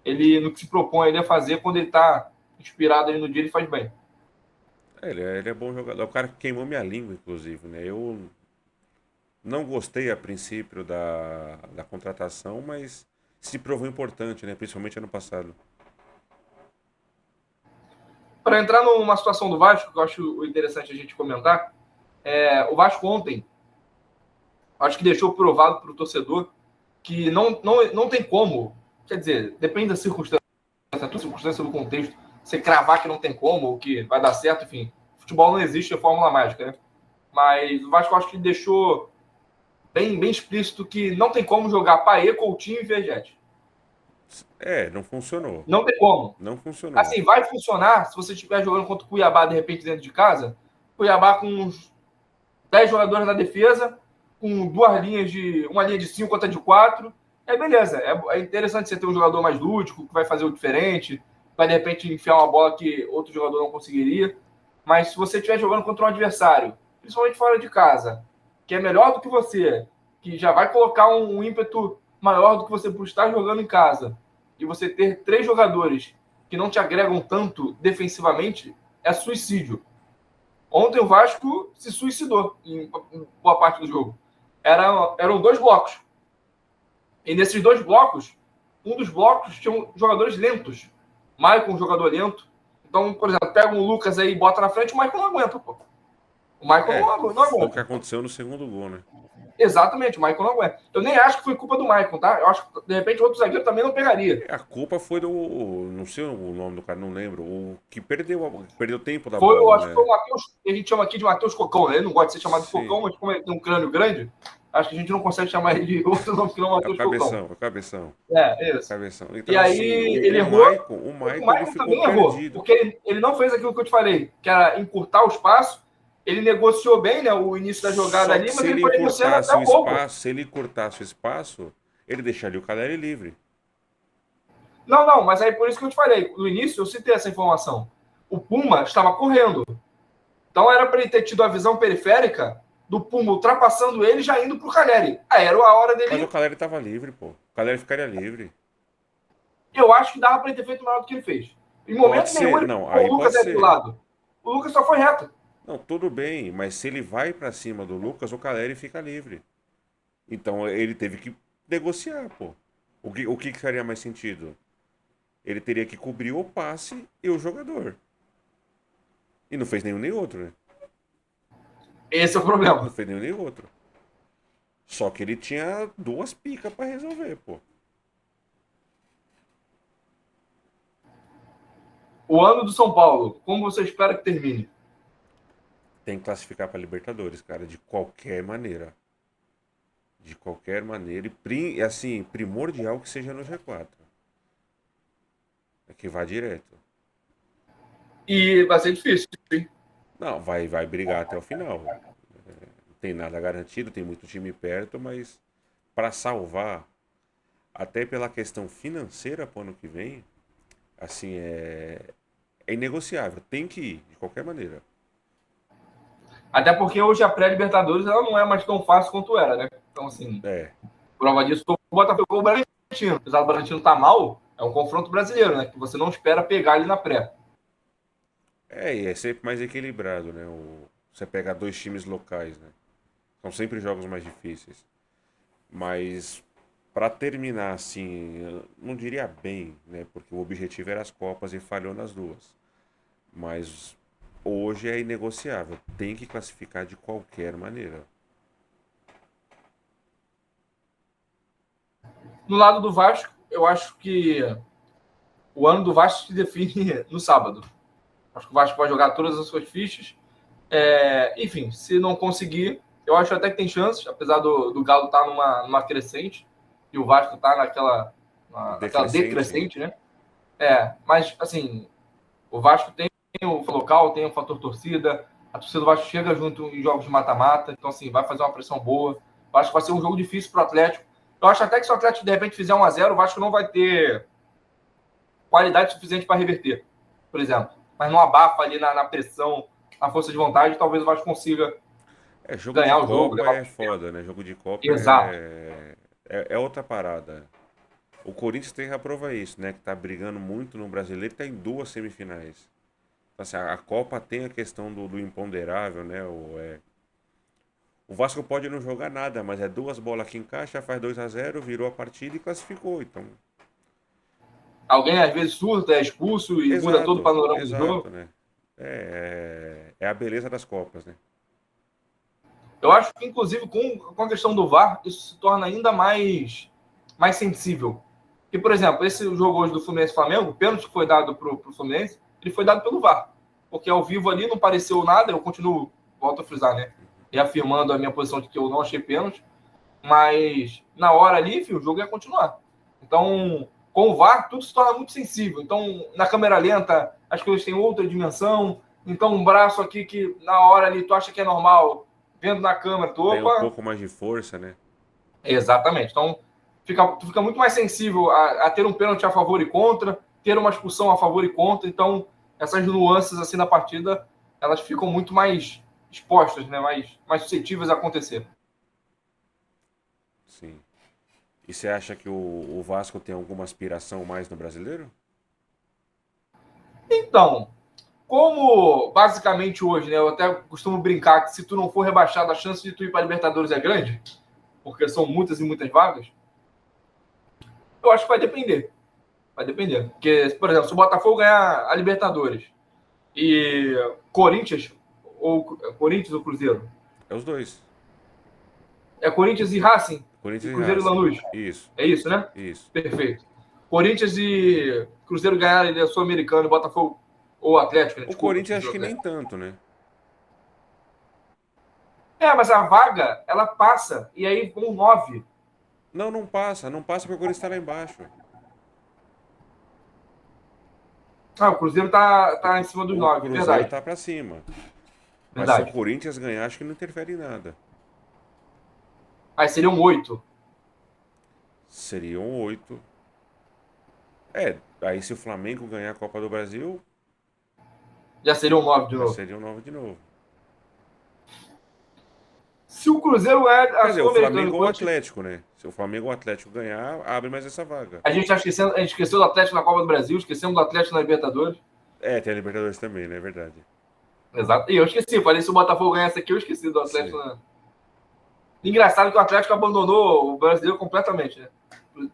ele, no que se propõe ele a fazer, quando ele tá inspirado ali no dia, ele faz bem. Ele é bom jogador. É o cara que queimou minha língua, inclusive, né? Eu não gostei a princípio da contratação, mas se provou importante, né? Principalmente ano passado. Para entrar numa situação do Vasco, que eu acho interessante a gente comentar, o Vasco ontem, acho que deixou provado para o torcedor que não tem como, quer dizer, depende da circunstância, do contexto, você cravar que não tem como, ou que vai dar certo, enfim. Futebol não existe, é fórmula mágica, né? Mas o Vasco acho que deixou bem explícito que não tem como jogar Paê, Coutinho e Vergete. Não funcionou. Não tem como. Não funcionou. Assim, vai funcionar se você estiver jogando contra o Cuiabá, de repente, dentro de casa. Cuiabá com uns 10 jogadores na defesa, com uma linha de 5, outra de 4. Beleza. É interessante você ter um jogador mais lúdico, que vai fazer o diferente, vai, de repente, enfiar uma bola que outro jogador não conseguiria. Mas se você estiver jogando contra um adversário, principalmente fora de casa, que é melhor do que você, que já vai colocar um ímpeto maior do que você por estar jogando em casa, e você ter 3 jogadores que não te agregam tanto defensivamente, é suicídio. Ontem o Vasco se suicidou em boa parte do jogo. Eram 2 blocos. E nesses 2 blocos, um dos blocos tinha jogadores lentos. Maicon, um jogador lento. Então, por exemplo, pega um Lucas aí e bota na frente, o Maicon não aguenta, pô. O Maicon não aguenta. Foi o que aconteceu no segundo gol, né? Exatamente, o Maicon não aguenta. Eu nem acho que foi culpa do Maicon, tá? Eu acho que, de repente, outro zagueiro também não pegaria. A culpa foi do. Não sei o nome do cara, não lembro. O que perdeu tempo da Foi, bola. eu acho que foi o Matheus, que a gente chama aqui de Matheus Cocão, né? Ele não gosta de ser chamado de Cocão, mas como ele tem um crânio grande, Acho que a gente não consegue chamar ele de outro nome que não É o Matheus Falcão. cabeção, é o cabeção, Isso. cabeção. E Então, aí assim, ele errou, O só que o Maicon, ele Maicon ficou também errou, perdido. porque ele não fez aquilo que eu te falei, que era encurtar o espaço. Ele negociou bem, né, o início da jogada Só que ali, mas se ele ele foi negociando até encurtasse o o gol. espaço, se ele encurtasse o espaço, ele deixaria o Caleri livre. Não, mas aí por isso que eu te falei. No início eu citei essa informação. O Puma estava correndo. Então era para ele ter tido a visão periférica do Puma ultrapassando ele já indo para o Caleri. Aí era a hora Mas o dele. Caleri tava livre, pô. O Caleri ficaria livre. Eu acho que dava para ele ter feito melhor do que ele fez. Em Pode momento nenhum ser, ele não, colocou aí o Lucas pode aí pro ser. lado. O Lucas só foi reto. Não, tudo bem, mas se ele vai pra cima do Lucas, o Caleri fica livre. Então ele teve que negociar, pô. O que faria mais sentido? Ele teria que cobrir o passe e o jogador. E não fez nenhum nem outro, né? Esse é o Não problema. fez nenhum nem outro. Só que ele tinha duas picas pra resolver, pô. O ano do São Paulo, como você espera que termine? Tem que classificar pra Libertadores, cara, de qualquer maneira. De qualquer maneira. E assim, primordial que seja no G4. É que vá direto. E vai ser difícil, hein? Não, vai brigar até o final. Não tem nada garantido, tem muito time perto, mas para salvar, até pela questão financeira pro ano que vem, assim, é inegociável. Tem que ir, de qualquer maneira. Até porque hoje a pré-Libertadores ela não é mais tão fácil quanto era, né? Então, assim, É, prova disso, o Botafogo e o Bragantino. Apesar do Bragantino estar mal, é um confronto brasileiro, né? Que você não espera pegar ali na pré. e é sempre mais equilibrado, né? Você pega dois times locais, né? São sempre jogos mais difíceis. Mas para terminar assim, eu não diria bem, né? Porque o objetivo era as Copas e falhou nas duas. Mas hoje é inegociável. Tem que classificar de qualquer maneira. No lado do Vasco, eu acho que o ano do Vasco se define no sábado. Acho que o Vasco vai jogar todas as suas fichas. Enfim, se não conseguir, eu acho até que tem chances, apesar do Galo estar numa crescente e o Vasco estar naquela Decrescente. decrescente, né? Mas, assim, o Vasco tem o local, tem o fator torcida, a torcida do Vasco chega junto em jogos de mata-mata, então, assim, vai fazer uma pressão boa. Eu acho que vai ser um jogo difícil para o Atlético. Eu acho até que se o Atlético, de repente, fizer 1-0, o Vasco não vai ter qualidade suficiente para reverter, por exemplo. Mas não abafa ali na pressão, na força de vontade, talvez o Vasco consiga Jogo de ganhar o jogo, Copa levar é para os pênaltis. foda, né? Jogo de Copa Exato. é outra parada. O Corinthians tem que provar isso, né? Que tá brigando muito no brasileiro e tá em duas semifinais. Então, assim, a Copa tem a questão do imponderável, né? O Vasco pode não jogar nada, mas é duas bolas que encaixa, faz 2-0, virou a partida e classificou. Então, Alguém às vezes surta, é expulso e muda todo o exato, panorama do exato, jogo. né? É a beleza das Copas, né? Eu acho que, inclusive, com a questão do VAR, isso se torna ainda mais sensível. Que, por exemplo, esse jogo hoje do Fluminense-Flamengo, o pênalti que foi dado para o Fluminense, ele foi dado pelo VAR. Porque ao vivo ali não pareceu nada, eu continuo, volto a frisar, né? Reafirmando a minha posição de que eu não achei pênalti, mas na hora ali, enfim, o jogo ia continuar. Então, com o VAR, tudo se torna muito sensível. Então, na câmera lenta, as coisas têm outra dimensão. Então, um braço aqui que na hora ali tu acha que é normal, vendo na câmera, tu, Ganha um opa, pouco mais de força, né? exatamente. Então, tu fica muito mais sensível a ter um pênalti a favor e contra, ter uma expulsão a favor e contra. Então, essas nuances assim na partida, elas ficam muito mais expostas, né? Mais suscetíveis a acontecer. Sim. E você acha que o Vasco tem alguma aspiração mais no brasileiro? Então, como basicamente hoje, né, eu até costumo brincar que se tu não for rebaixado, a chance de tu ir para a Libertadores é grande, porque são muitas e muitas vagas, eu acho que vai depender. Vai depender. Porque, por exemplo, se o Botafogo ganhar a Libertadores e Corinthians ou Cruzeiro? É os dois. É Corinthians e Racing e Corinthians e Cruzeiro e Racing. Lanús. Isso, É isso, né? isso. Perfeito. Corinthians e Cruzeiro ganharem a Sul-Americano e Botafogo ou Atlético, né? O Desculpa, Corinthians Cruzeiro acho que nem Atlético. tanto, né? Mas a vaga, ela passa, e aí com 9. Não, não passa porque o Corinthians está lá embaixo. O Cruzeiro tá em cima dos O 9, Cruzeiro verdade. tá para cima. Mas se o Verdade. Corinthians ganhar, acho que não interfere em nada. Aí seriam 8. Seriam 8. Aí se o Flamengo ganhar a Copa do Brasil, Já seriam 9 de já novo. seriam 9 de novo. Se o Cruzeiro é Quer a dizer, o Sul-Americana, Flamengo ou o Atlético, né? Se o Flamengo ou o Atlético ganhar, abre mais essa vaga. a gente esqueceu do Atlético na Copa do Brasil, esquecemos do Atlético na Libertadores. Tem a Libertadores também, né? É verdade. Exato. E eu esqueci, falei, se o Botafogo ganhasse aqui, eu esqueci do Atlético. Né? Engraçado que o Atlético abandonou o brasileiro completamente, né?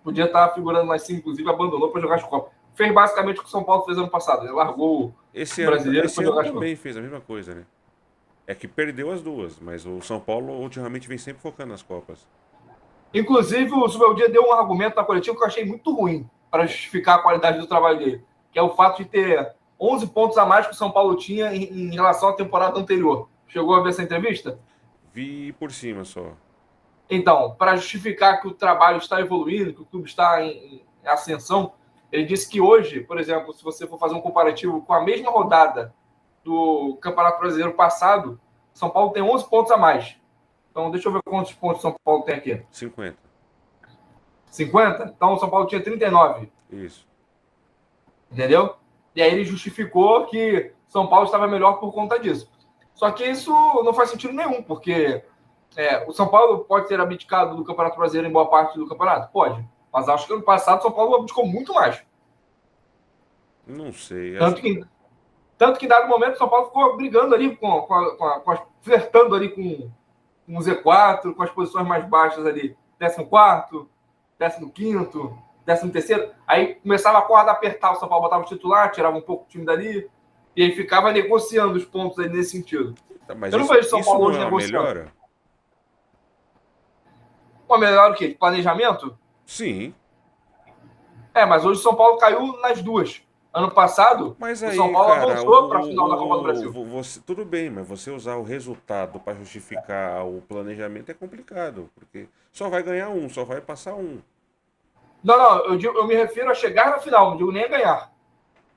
Podia estar figurando lá em cima, inclusive abandonou para jogar as Copas. Fez basicamente o que o São Paulo fez ano passado. Ele largou Esse o ano, brasileiro esse para ano jogar as Copas. também fez a mesma coisa, né? É que perdeu as duas, mas o São Paulo ultimamente vem sempre focando nas Copas. Inclusive, o Zubeldia deu um argumento na coletiva que eu achei muito ruim para justificar a qualidade do trabalho dele, que é o fato de ter 11 pontos a mais que o São Paulo tinha em relação à temporada anterior. Chegou a ver essa entrevista? Vi por cima só. Então, para justificar que o trabalho está evoluindo, que o clube está em ascensão, ele disse que hoje, por exemplo, se você for fazer um comparativo com a mesma rodada do Campeonato Brasileiro passado, São Paulo tem 11 pontos a mais. Então, deixa eu ver quantos pontos São Paulo tem aqui. 50. 50? Então, o São Paulo tinha 39. Isso. Entendeu? E aí ele justificou que São Paulo estava melhor por conta disso. Só que isso não faz sentido nenhum, porque o São Paulo pode ter abdicado do Campeonato Brasileiro em boa parte do campeonato? Pode. Mas acho que ano passado o São Paulo abdicou muito mais. Não sei. Tanto que em dado momento o São Paulo ficou brigando ali, flertando ali com o Z4, com as posições mais baixas ali. 14º, 15º, 13º. Aí começava a corda a apertar, o São Paulo botava o titular, tirava um pouco o time dali, e aí ficava negociando os pontos aí nesse sentido. Mas eu não vejo São isso Paulo não hoje é uma negociando. melhora? Uma melhor o quê? De planejamento? Sim. Mas hoje o São Paulo caiu nas duas. Ano passado, Mas o aí, São Paulo cara, avançou para a final da Copa do Brasil. tudo bem, mas você usar o resultado para justificar o planejamento é complicado, porque só vai ganhar um, só vai passar um. Não, eu me refiro a chegar na final, não digo nem a ganhar.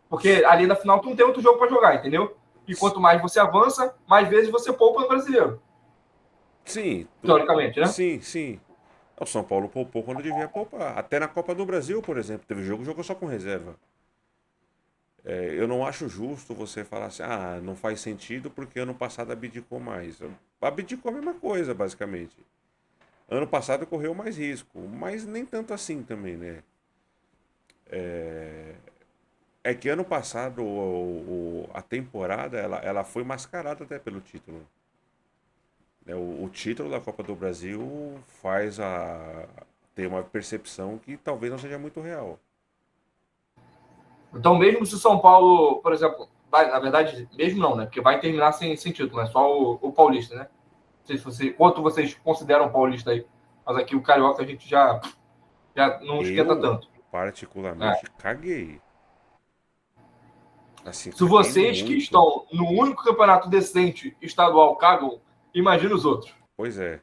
Porque ali na final tu não tem outro jogo para jogar, entendeu? E quanto mais você avança, mais vezes você poupa no brasileiro. Sim. Teoricamente, né? Sim. O São Paulo poupou quando devia poupar. Até na Copa do Brasil, por exemplo, teve jogo, jogou só com reserva. Eu não acho justo você falar assim, não faz sentido porque ano passado abdicou mais. Abdicou a mesma coisa, basicamente. Ano passado correu mais risco, mas nem tanto assim também, né? É que ano passado a temporada ela foi mascarada até pelo título. O título da Copa do Brasil faz ter uma percepção que talvez não seja muito real. Então, mesmo se o São Paulo, por exemplo, na verdade, mesmo não, né? Porque vai terminar sem título, né? Só o Paulista, né? Não sei se quanto vocês consideram o Paulista aí. Mas aqui o Carioca a gente já não esquenta tanto. Particularmente, caguei. Assim, Se vocês que estão no único campeonato decente estadual cagam, imagina os outros. Pois é.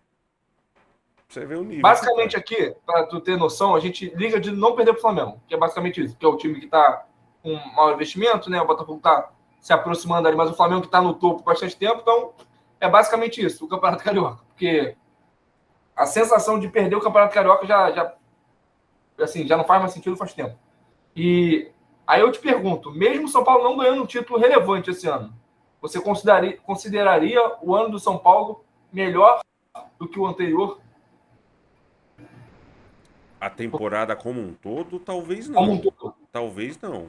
Você vê o nível. Basicamente aqui, para tu ter noção, a gente liga de não perder pro Flamengo, que é basicamente isso, que é o time que está com maior investimento, né? O Botafogo está se aproximando ali, mas o Flamengo que está no topo bastante tempo, então é basicamente isso, o Campeonato Carioca, porque a sensação de perder o Campeonato Carioca já não faz mais sentido faz tempo. E aí eu te pergunto, mesmo o São Paulo não ganhando um título relevante esse ano, você consideraria o ano do São Paulo melhor do que o anterior? A temporada como um todo, talvez não. Como um todo. Talvez não.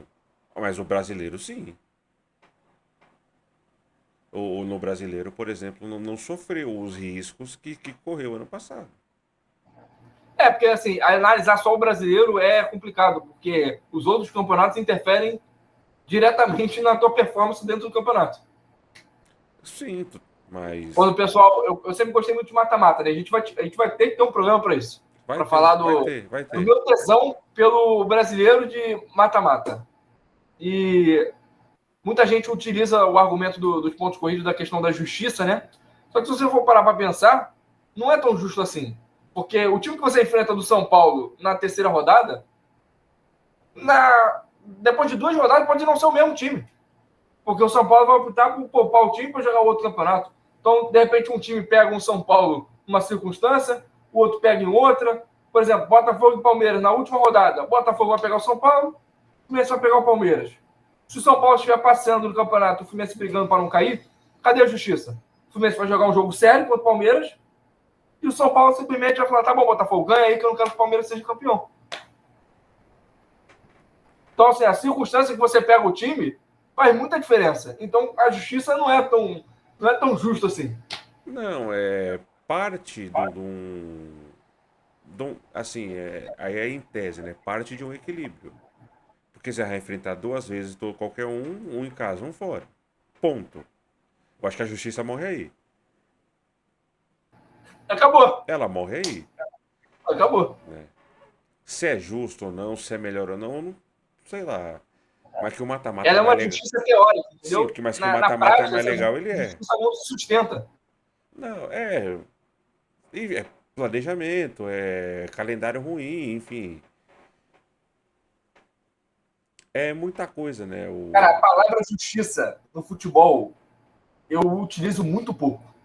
Mas o brasileiro, sim. No brasileiro, por exemplo, não sofreu os riscos que correu ano passado. Porque assim, analisar só o brasileiro é complicado, porque os outros campeonatos interferem diretamente na tua performance dentro do campeonato. Sim, mas... Quando o pessoal... Eu sempre gostei muito de mata-mata, né? A gente vai ter que ter um programa para isso. Para falar do meu tesão pelo brasileiro de mata-mata. E muita gente utiliza o argumento dos pontos corridos da questão da justiça, né? Só que se você for parar para pensar, não é tão justo assim. Porque o time que você enfrenta do São Paulo na terceira rodada, depois de 2 rodadas, pode não ser o mesmo time. Porque o São Paulo vai optar por poupar o time para jogar outro campeonato. Então, de repente, um time pega um São Paulo numa circunstância, o outro pega em outra. Por exemplo, Botafogo e Palmeiras na última rodada. Botafogo vai pegar o São Paulo, o Fluminense vai pegar o Palmeiras. Se o São Paulo estiver passeando no campeonato, o Fluminense brigando para não cair, cadê a justiça? O Fluminense vai jogar um jogo sério contra o Palmeiras e o São Paulo simplesmente vai falar: tá bom, Botafogo, ganha aí que eu não quero que o Palmeiras seja campeão. Então, assim, a circunstância que você pega o time faz muita diferença. Então, a justiça não é tão justa assim. Não, é parte assim, aí é em tese, né? Parte de um equilíbrio. Porque você vai enfrentar 2 vezes qualquer um em casa, um fora. Ponto. Eu acho que a justiça morre aí. Acabou. Ela morre aí. Acabou. Né? Se é justo ou não, se é melhor ou não, não sei lá. Mas que o mata-mata Ela é é mais uma legal. justiça teórica, Sim, entendeu? mas que o Na mata-mata é prática, mais legal, ele essa é. justiça não se sustenta. Não, é. É planejamento, é calendário ruim, enfim. É muita coisa, né? Cara, a palavra justiça no futebol eu utilizo muito pouco. Não,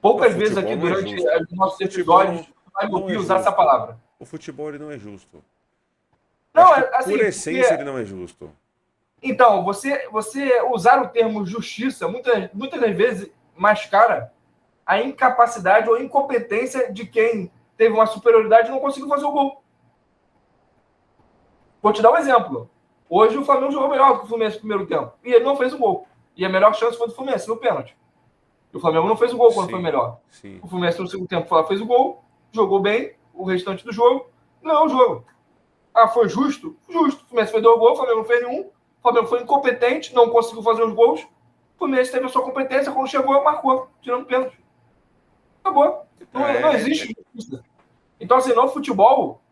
Poucas vezes futebol aqui não é durante justo. os O nossos futebol episódios não, tu vai me não é ouvir usar essa justo. palavra. O futebol ele não é justo. Eu acho Não, que por assim, porque essência ele não é justo. então, você usar o termo justiça muitas das vezes mascara a incapacidade ou incompetência de quem teve uma superioridade e não conseguiu fazer o gol. Vou te dar um exemplo. Hoje o Flamengo jogou melhor do que o Fluminense no primeiro tempo. E ele não fez o gol. E a melhor chance foi do Fluminense, no pênalti. E o Flamengo não fez o gol quando foi Sim, melhor. sim. O Fluminense no segundo tempo fez o gol, jogou bem o restante do jogo, ganhou o jogo. Ah, foi justo? Justo. O Fluminense fez 2 gols, o Flamengo não fez nenhum. O Flamengo foi incompetente, não conseguiu fazer os gols. O Fluminense teve a sua competência, quando chegou, marcou, tirando pênalti. Acabou. Não existe justiça. Então, assim, no futebol,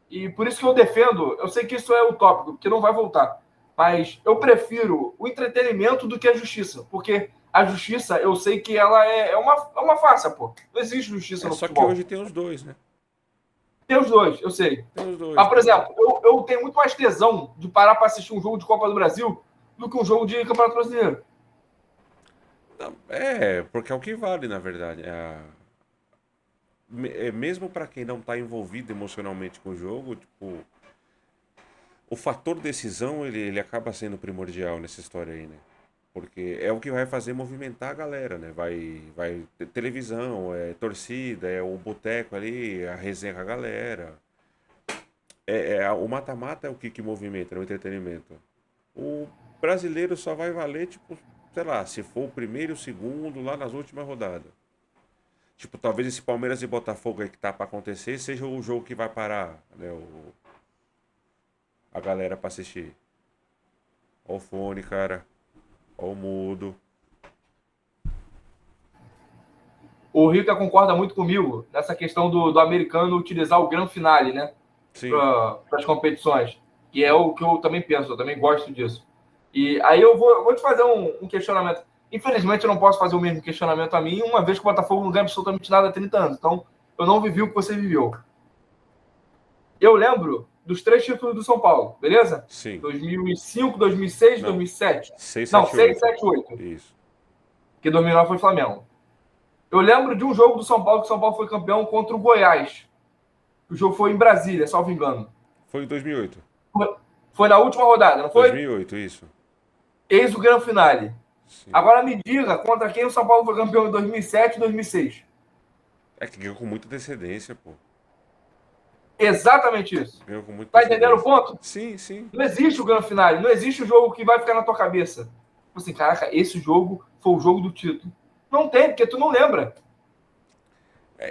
e por isso que eu defendo, eu sei que isso é utópico, porque não vai voltar, mas eu prefiro o entretenimento do que a justiça, porque a justiça, eu sei que ela é uma farsa, pô. Não existe justiça no Só que futebol. hoje tem os dois, né? Tem os dois, eu sei. Tem os dois. Mas, por exemplo, eu tenho muito mais tesão de parar para assistir um jogo de Copa do Brasil do que um jogo de Campeonato Brasileiro. Não, porque é o que vale, na verdade. Mesmo para quem não tá envolvido emocionalmente com o jogo, tipo, o fator decisão ele acaba sendo primordial nessa história aí, né? Porque é o que vai fazer movimentar a galera, né? Vai ter televisão, torcida, é o boteco ali, a resenha com a galera. O mata-mata é o que movimenta, é o entretenimento. O brasileiro só vai valer, tipo, sei lá, se for o primeiro e o segundo lá nas últimas rodadas. Tipo, talvez esse Palmeiras e Botafogo aí que tá pra acontecer seja o jogo que vai parar, né? A galera pra assistir. Ó o fone, cara. Ó o mudo. O Rica concorda muito comigo nessa questão do americano utilizar o grande finale, né? Sim. Para as competições. Que é o que eu também penso, eu também gosto disso. E aí eu vou te fazer um questionamento. Infelizmente, eu não posso fazer o mesmo questionamento a mim, uma vez que o Botafogo não ganha absolutamente nada há 30 anos. Então, eu não vivi o que você viveu. Eu lembro dos 3 títulos do São Paulo, beleza? Sim. 2005, 2006, Não. 2007. 6, Não, 7, 6, 8. 7, 8. Isso. Que 2009 foi Flamengo. Eu lembro de um jogo do São Paulo que o São Paulo foi campeão contra o Goiás. O jogo foi em Brasília, salvo engano. Foi em 2008. Foi na última rodada, não foi? 2008, isso. Eis o grande finale. Sim. Agora me diga contra quem o São Paulo foi campeão em 2007 e 2006. É que ganhou com muita antecedência, pô. Exatamente isso. Ganhou com muita Tá entendendo o ponto? Sim, sim. Não existe o grande finale, não existe o jogo que vai ficar na tua cabeça. Tipo assim, caraca, esse jogo foi o jogo do título. Não tem, porque tu não lembra.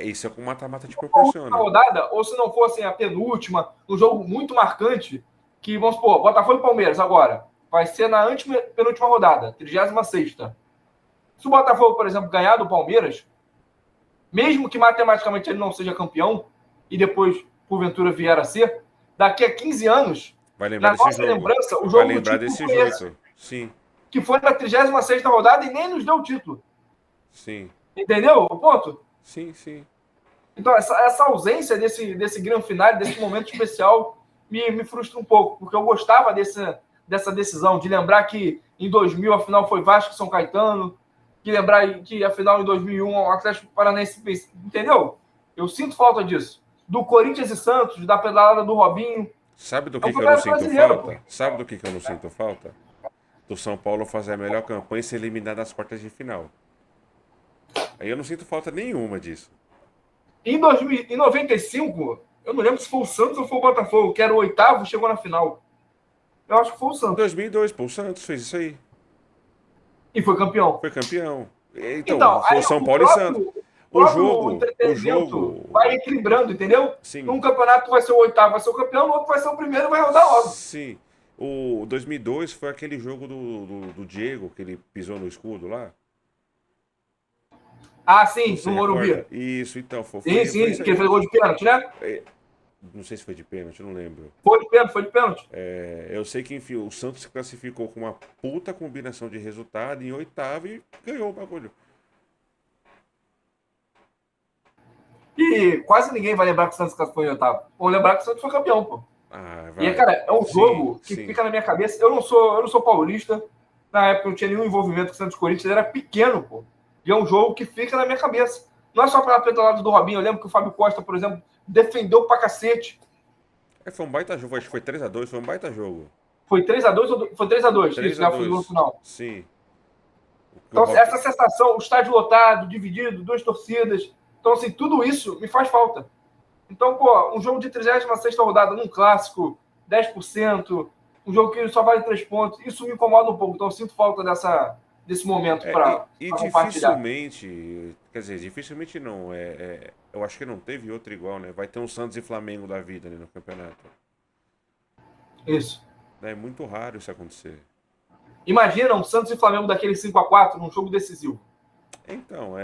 Isso é com mata-mata te A última proporciona. rodada, ou se não fosse a penúltima, um jogo muito marcante, que, vamos supor, Botafogo e Palmeiras agora, vai ser na penúltima rodada, 36ª. Se o Botafogo, por exemplo, ganhar do Palmeiras, mesmo que matematicamente ele não seja campeão, e depois, porventura, vier a ser, daqui a 15 anos, Vai lembrar na desse nossa jogo. lembrança, o Vai jogo do lembrar título desse foi esse, jogo. Sim, que foi na 36ª rodada e nem nos deu o título. sim. Entendeu o ponto? Sim, sim. Então, essa ausência desse grande final, desse momento especial, me frustra um pouco, porque eu gostava dessa decisão, de lembrar que em 2000 a final foi Vasco e São Caetano, de lembrar que a final em 2001 o Atlético Paranaense, entendeu? Eu sinto falta disso. Do Corinthians e Santos, da pedalada do Robinho. Sabe do É um que eu não campeonato sinto brasileiro, pô. falta? Sabe do que eu não sinto falta? Do São Paulo fazer a melhor campanha e ser eliminado nas quartas de final. Aí eu não sinto falta nenhuma disso. Em 95, eu não lembro se foi o Santos ou foi o Botafogo, que era o oitavo e chegou na final. Eu acho que foi o Em Santos. 2002, pô, o Santos fez isso aí. E foi campeão. Foi campeão. Então, Então, foi aí São o Paulo e Santos. próprio, o O próprio jogo, o entretenimento vai jogo, equilibrando, entendeu? sim, Num campeonato vai ser o oitavo, vai ser o campeão, no outro vai ser o primeiro e vai rodar logo. sim. O 2002 foi aquele jogo do Diego, que ele pisou no escudo lá. Ah, sim, Você no Morumbi. recorda? Isso, então, Sim, foi sim, isso que ele aí. fez gol de pênalti, né? É, não sei se foi de pênalti, não lembro. Foi de pênalti, foi de pênalti. É, eu sei que, enfim, o Santos se classificou com uma puta combinação de resultado em oitavo e ganhou o bagulho. E quase ninguém vai lembrar que o Santos foi em oitavo. Vão lembrar que o Santos foi campeão, pô. Ah, E, vai. cara, é um Sim, jogo que sim. fica na minha cabeça. Eu não sou paulista. Na época eu não tinha nenhum envolvimento com o Santos Corinthians, ele era pequeno, pô. E é um jogo que fica na minha cabeça. Não é só pela pedalada do Robinho. Eu lembro que o Fábio Costa, por exemplo, defendeu pra cacete. É, foi um baita jogo, acho que foi 3-2, foi um baita jogo. Foi 3x2 ou foi 3x2? três Isso, a né? Foi o dois final. sim. O Então, Rob... essa sensação, o estádio lotado, dividido, duas torcidas. Então, assim, tudo isso me faz falta. Então, pô, um jogo de 36ª rodada num clássico, 10%, um jogo que só vale 3 pontos, isso me incomoda um pouco. Então, eu sinto falta desse momento É, para e compartilhar. dificilmente, quer dizer, dificilmente não, eu acho que não teve outro igual, né? Vai ter um Santos e Flamengo da vida ali no campeonato. Isso. É muito raro isso acontecer. Imagina um Santos e Flamengo daquele 5x4 num jogo decisivo. Então,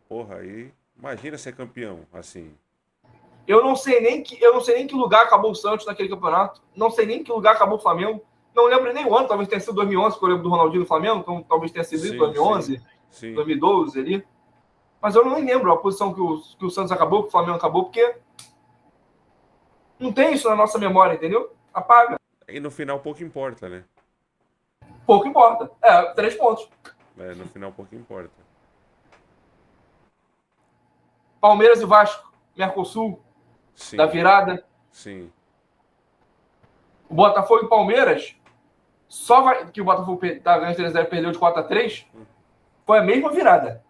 porra, aí, imagina ser campeão, assim. Eu não sei nem que lugar acabou o Santos naquele campeonato. Não sei nem que lugar acabou o Flamengo. Não lembro nem o ano, talvez tenha sido 2011, que eu lembro do Ronaldinho no Flamengo, então talvez tenha sido isso, Sim, sim, 2011, sim. 2012 ali. Mas eu não lembro a posição que o Santos acabou, que o Flamengo acabou, porque não tem isso na nossa memória, entendeu? Apaga. E no final pouco importa, né? Pouco importa. 3 pontos. É, no final pouco importa. Palmeiras e Vasco, Mercosul, da Sim, virada. sim. O Botafogo e Palmeiras, só vai, que o Botafogo tá ganhando 3-0, perdeu de 4-3, foi a mesma virada.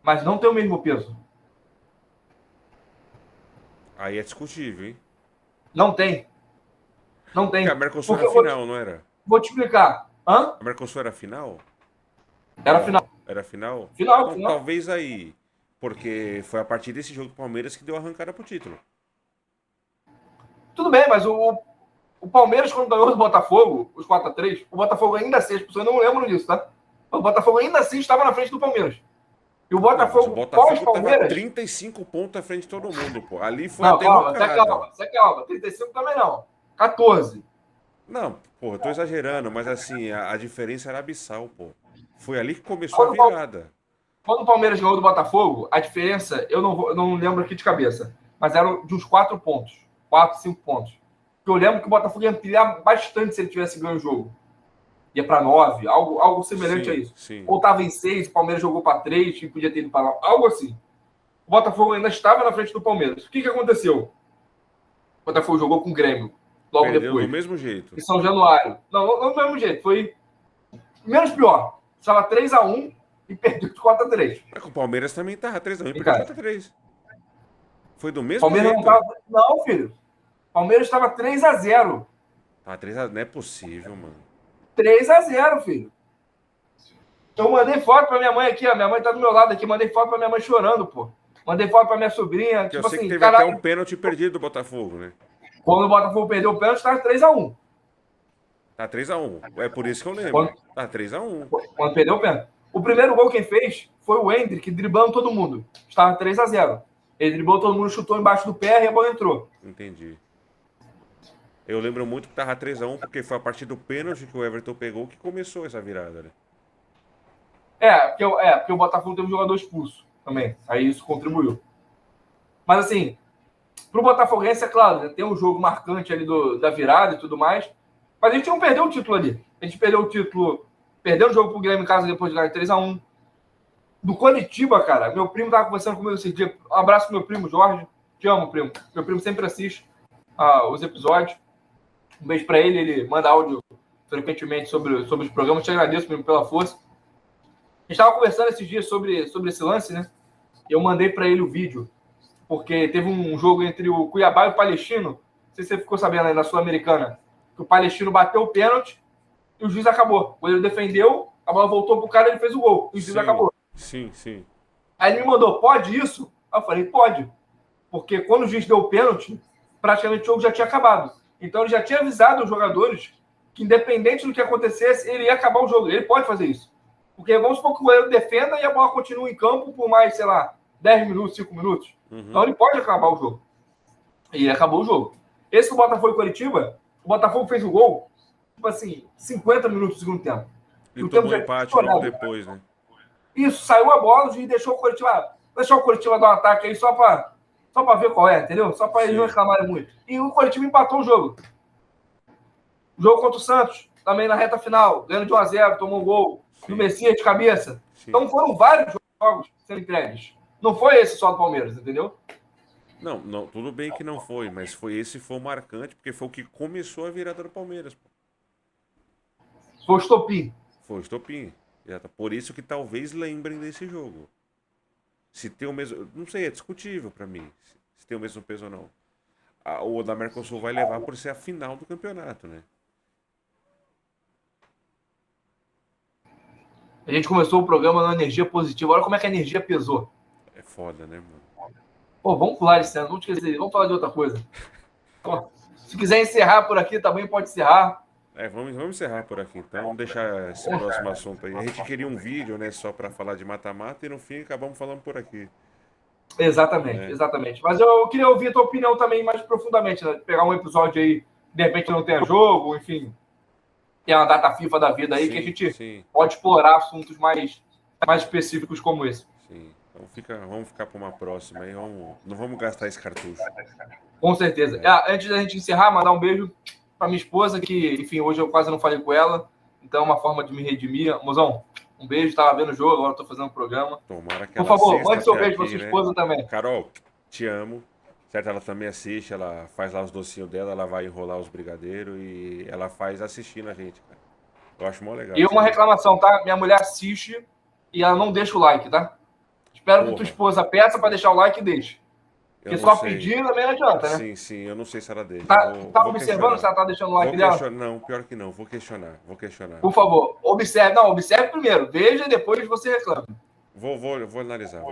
Mas não tem o mesmo peso. Aí é discutível, hein? Não tem. Não Porque a tem. Mercosul Porque era eu vou te, final, não era? vou te explicar. Hã? A Mercosul era final? Ou Era não? final. Era final? Final, Então final. talvez aí. Porque foi a partir desse jogo do Palmeiras que deu a arrancada pro título. Tudo bem, mas o Palmeiras, quando ganhou do Botafogo, os 4-3, o Botafogo ainda assim, as pessoas não lembram disso, tá? O Botafogo ainda assim estava na frente do Palmeiras. E o Não, mas o Botafogo, Botafogo tava pós-Palmeiras. 35 pontos à frente de todo mundo, pô. Ali foi a Não, calma, até derrocada. calma, até calma. 35 também não. 14. Não, pô, eu tô exagerando, mas assim, a diferença era abissal, pô. Foi ali que começou a Quando, virada. quando o Palmeiras ganhou do Botafogo, a diferença, eu não lembro aqui de cabeça, mas era de uns 4 pontos. 4, 5 pontos. Porque eu lembro que o Botafogo ia ampliar bastante se ele tivesse ganho o jogo. Ia para 9, algo semelhante a Sim, isso. sim. Ou estava em 6, o Palmeiras jogou para 3, e podia ter ido para 9. Algo assim. O Botafogo ainda estava na frente do Palmeiras. O que aconteceu? O Botafogo jogou com o Grêmio logo Perdeu do depois. mesmo jeito. Em São Januário. Não do mesmo jeito. Foi menos pior. Estava 3-1 e perdeu de 4-3. Mas com o Palmeiras também tava 3-1 e Em perdeu casa. 4-3. Foi do mesmo Palmeiras não jeito. estava. Não, filho. Palmeiras estava 3-0. Tá 3-0, não é possível, mano. 3-0, filho. Eu mandei foto pra minha mãe aqui, ó. Minha mãe tá do meu lado aqui. Mandei foto pra minha mãe chorando, pô. Mandei foto pra minha sobrinha. Que eu Tipo sei que assim, teve até caralho. um pênalti perdido do Botafogo, né? Quando o Botafogo perdeu o pênalti, estava 3-1. Tá 3-1. É por isso que eu lembro. Quando, Tá 3-1. quando perdeu o pênalti. O primeiro gol quem fez foi o Hendrick, driblando todo mundo. Estava 3-0. Ele driblou todo mundo, chutou embaixo do pé e a bola entrou. Entendi. Eu lembro muito que tava 3-1 porque foi a partir do pênalti que o Everton pegou que começou essa virada, né? Porque o Botafogo teve um jogador expulso também. Aí isso contribuiu. Mas assim, pro Botafoguense, é claro, né, tem um jogo marcante ali da virada e tudo mais. Mas a gente não perdeu o título ali. A gente perdeu o título, perdeu o jogo pro Guilherme em casa depois de ganhar 3-1. Do Coritiba, cara, meu primo tava conversando comigo esse dia. Um abraço pro meu primo, Jorge. Te amo, primo. Meu primo sempre assiste os episódios. Um beijo pra ele. Ele manda áudio frequentemente sobre os programas. Te agradeço, primo, pela força. A gente tava conversando esses dias sobre esse lance, né? Eu mandei pra ele o vídeo. Porque teve um jogo entre o Cuiabá e o Palestino. Não sei se você ficou sabendo aí na Sul-Americana. Que o Palestino bateu o pênalti e o juiz acabou. O goleiro defendeu, a bola voltou pro cara e ele fez o gol. E o juiz acabou. Sim. Aí ele me mandou, pode isso? Aí eu falei, pode. Porque quando o juiz deu o pênalti, praticamente o jogo já tinha acabado. Então ele já tinha avisado os jogadores que, independente do que acontecesse, ele ia acabar o jogo. Ele pode fazer isso. Porque vamos supor que o goleiro defenda e a bola continua em campo por mais, sei lá, 10 minutos, 5 minutos. Então ele pode acabar o jogo. E acabou o jogo. Esse do Botafogo e Coritiba, o Botafogo fez o gol, tipo assim, 50 minutos do segundo tempo. E tomou empate logo depois, né? Isso, saiu a bola, o juiz deixou o Coritiba dar um ataque aí só pra ver qual é, entendeu? Só pra eles não reclamarem muito. E o Coritiba empatou o jogo. O jogo contra o Santos, também na reta final, ganhando de 1-0, tomou um gol no Messias de cabeça. Sim. Então foram vários jogos sendo entregues. Não foi esse só do Palmeiras, entendeu? Não, tudo bem que não foi, mas foi o marcante, porque foi o que começou a virada do Palmeiras. Pô. Foi o estopim. Foi o estopim. Por isso que talvez lembrem desse jogo. Se tem o mesmo... Não sei, é discutível pra mim. Se tem o mesmo peso ou não. O da Mercosul vai levar por ser a final do campeonato, né? A gente começou o programa na energia positiva. Olha como é que a energia pesou. É foda, né, mano? Pô, vamos pular esse ano. Vamos falar de outra coisa. Pô, se quiser encerrar por aqui, também pode encerrar. Vamos encerrar por aqui, então. Vamos deixar esse próximo assunto aí. A gente queria um vídeo, né, só para falar de mata-mata e no fim acabamos falando por aqui. Exatamente. Mas eu queria ouvir a tua opinião também mais profundamente, né? Pegar um episódio aí, de repente não tenha jogo, enfim, tem uma data FIFA da vida aí que a gente pode explorar assuntos mais específicos como esse. Sim. Então vamos ficar para uma próxima aí. Não vamos gastar esse cartucho. Com certeza. Antes da gente encerrar, mandar um beijo para minha esposa, que, enfim, hoje eu quase não falei com ela, então é uma forma de me redimir. Mozão, um beijo, estava vendo o jogo, agora estou fazendo um programa. Tomara que por favor, mande seu beijo para sua esposa também. Carol, te amo. Certo, ela também assiste, ela faz lá os docinhos dela, ela vai enrolar os brigadeiros e ela faz assistindo a gente, cara. Eu acho mó legal. E uma reclamação, tá? Minha mulher assiste e ela não deixa o like, tá? Espero que tua esposa peça para deixar o like e deixe. Porque só pedir também não adianta, né? Sim, eu não sei se ela deixa. Tá observando se ela tá deixando o like dela? Não, pior que não. Vou questionar. Por favor, observe. Não, observe primeiro. Veja e depois você reclama. Vou analisar.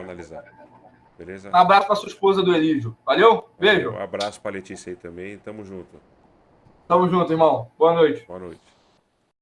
Beleza? Um abraço pra sua esposa do Elídio. Valeu? Beijo. Um abraço pra Letícia aí também. Tamo junto. Tamo junto, irmão. Boa noite. Boa noite.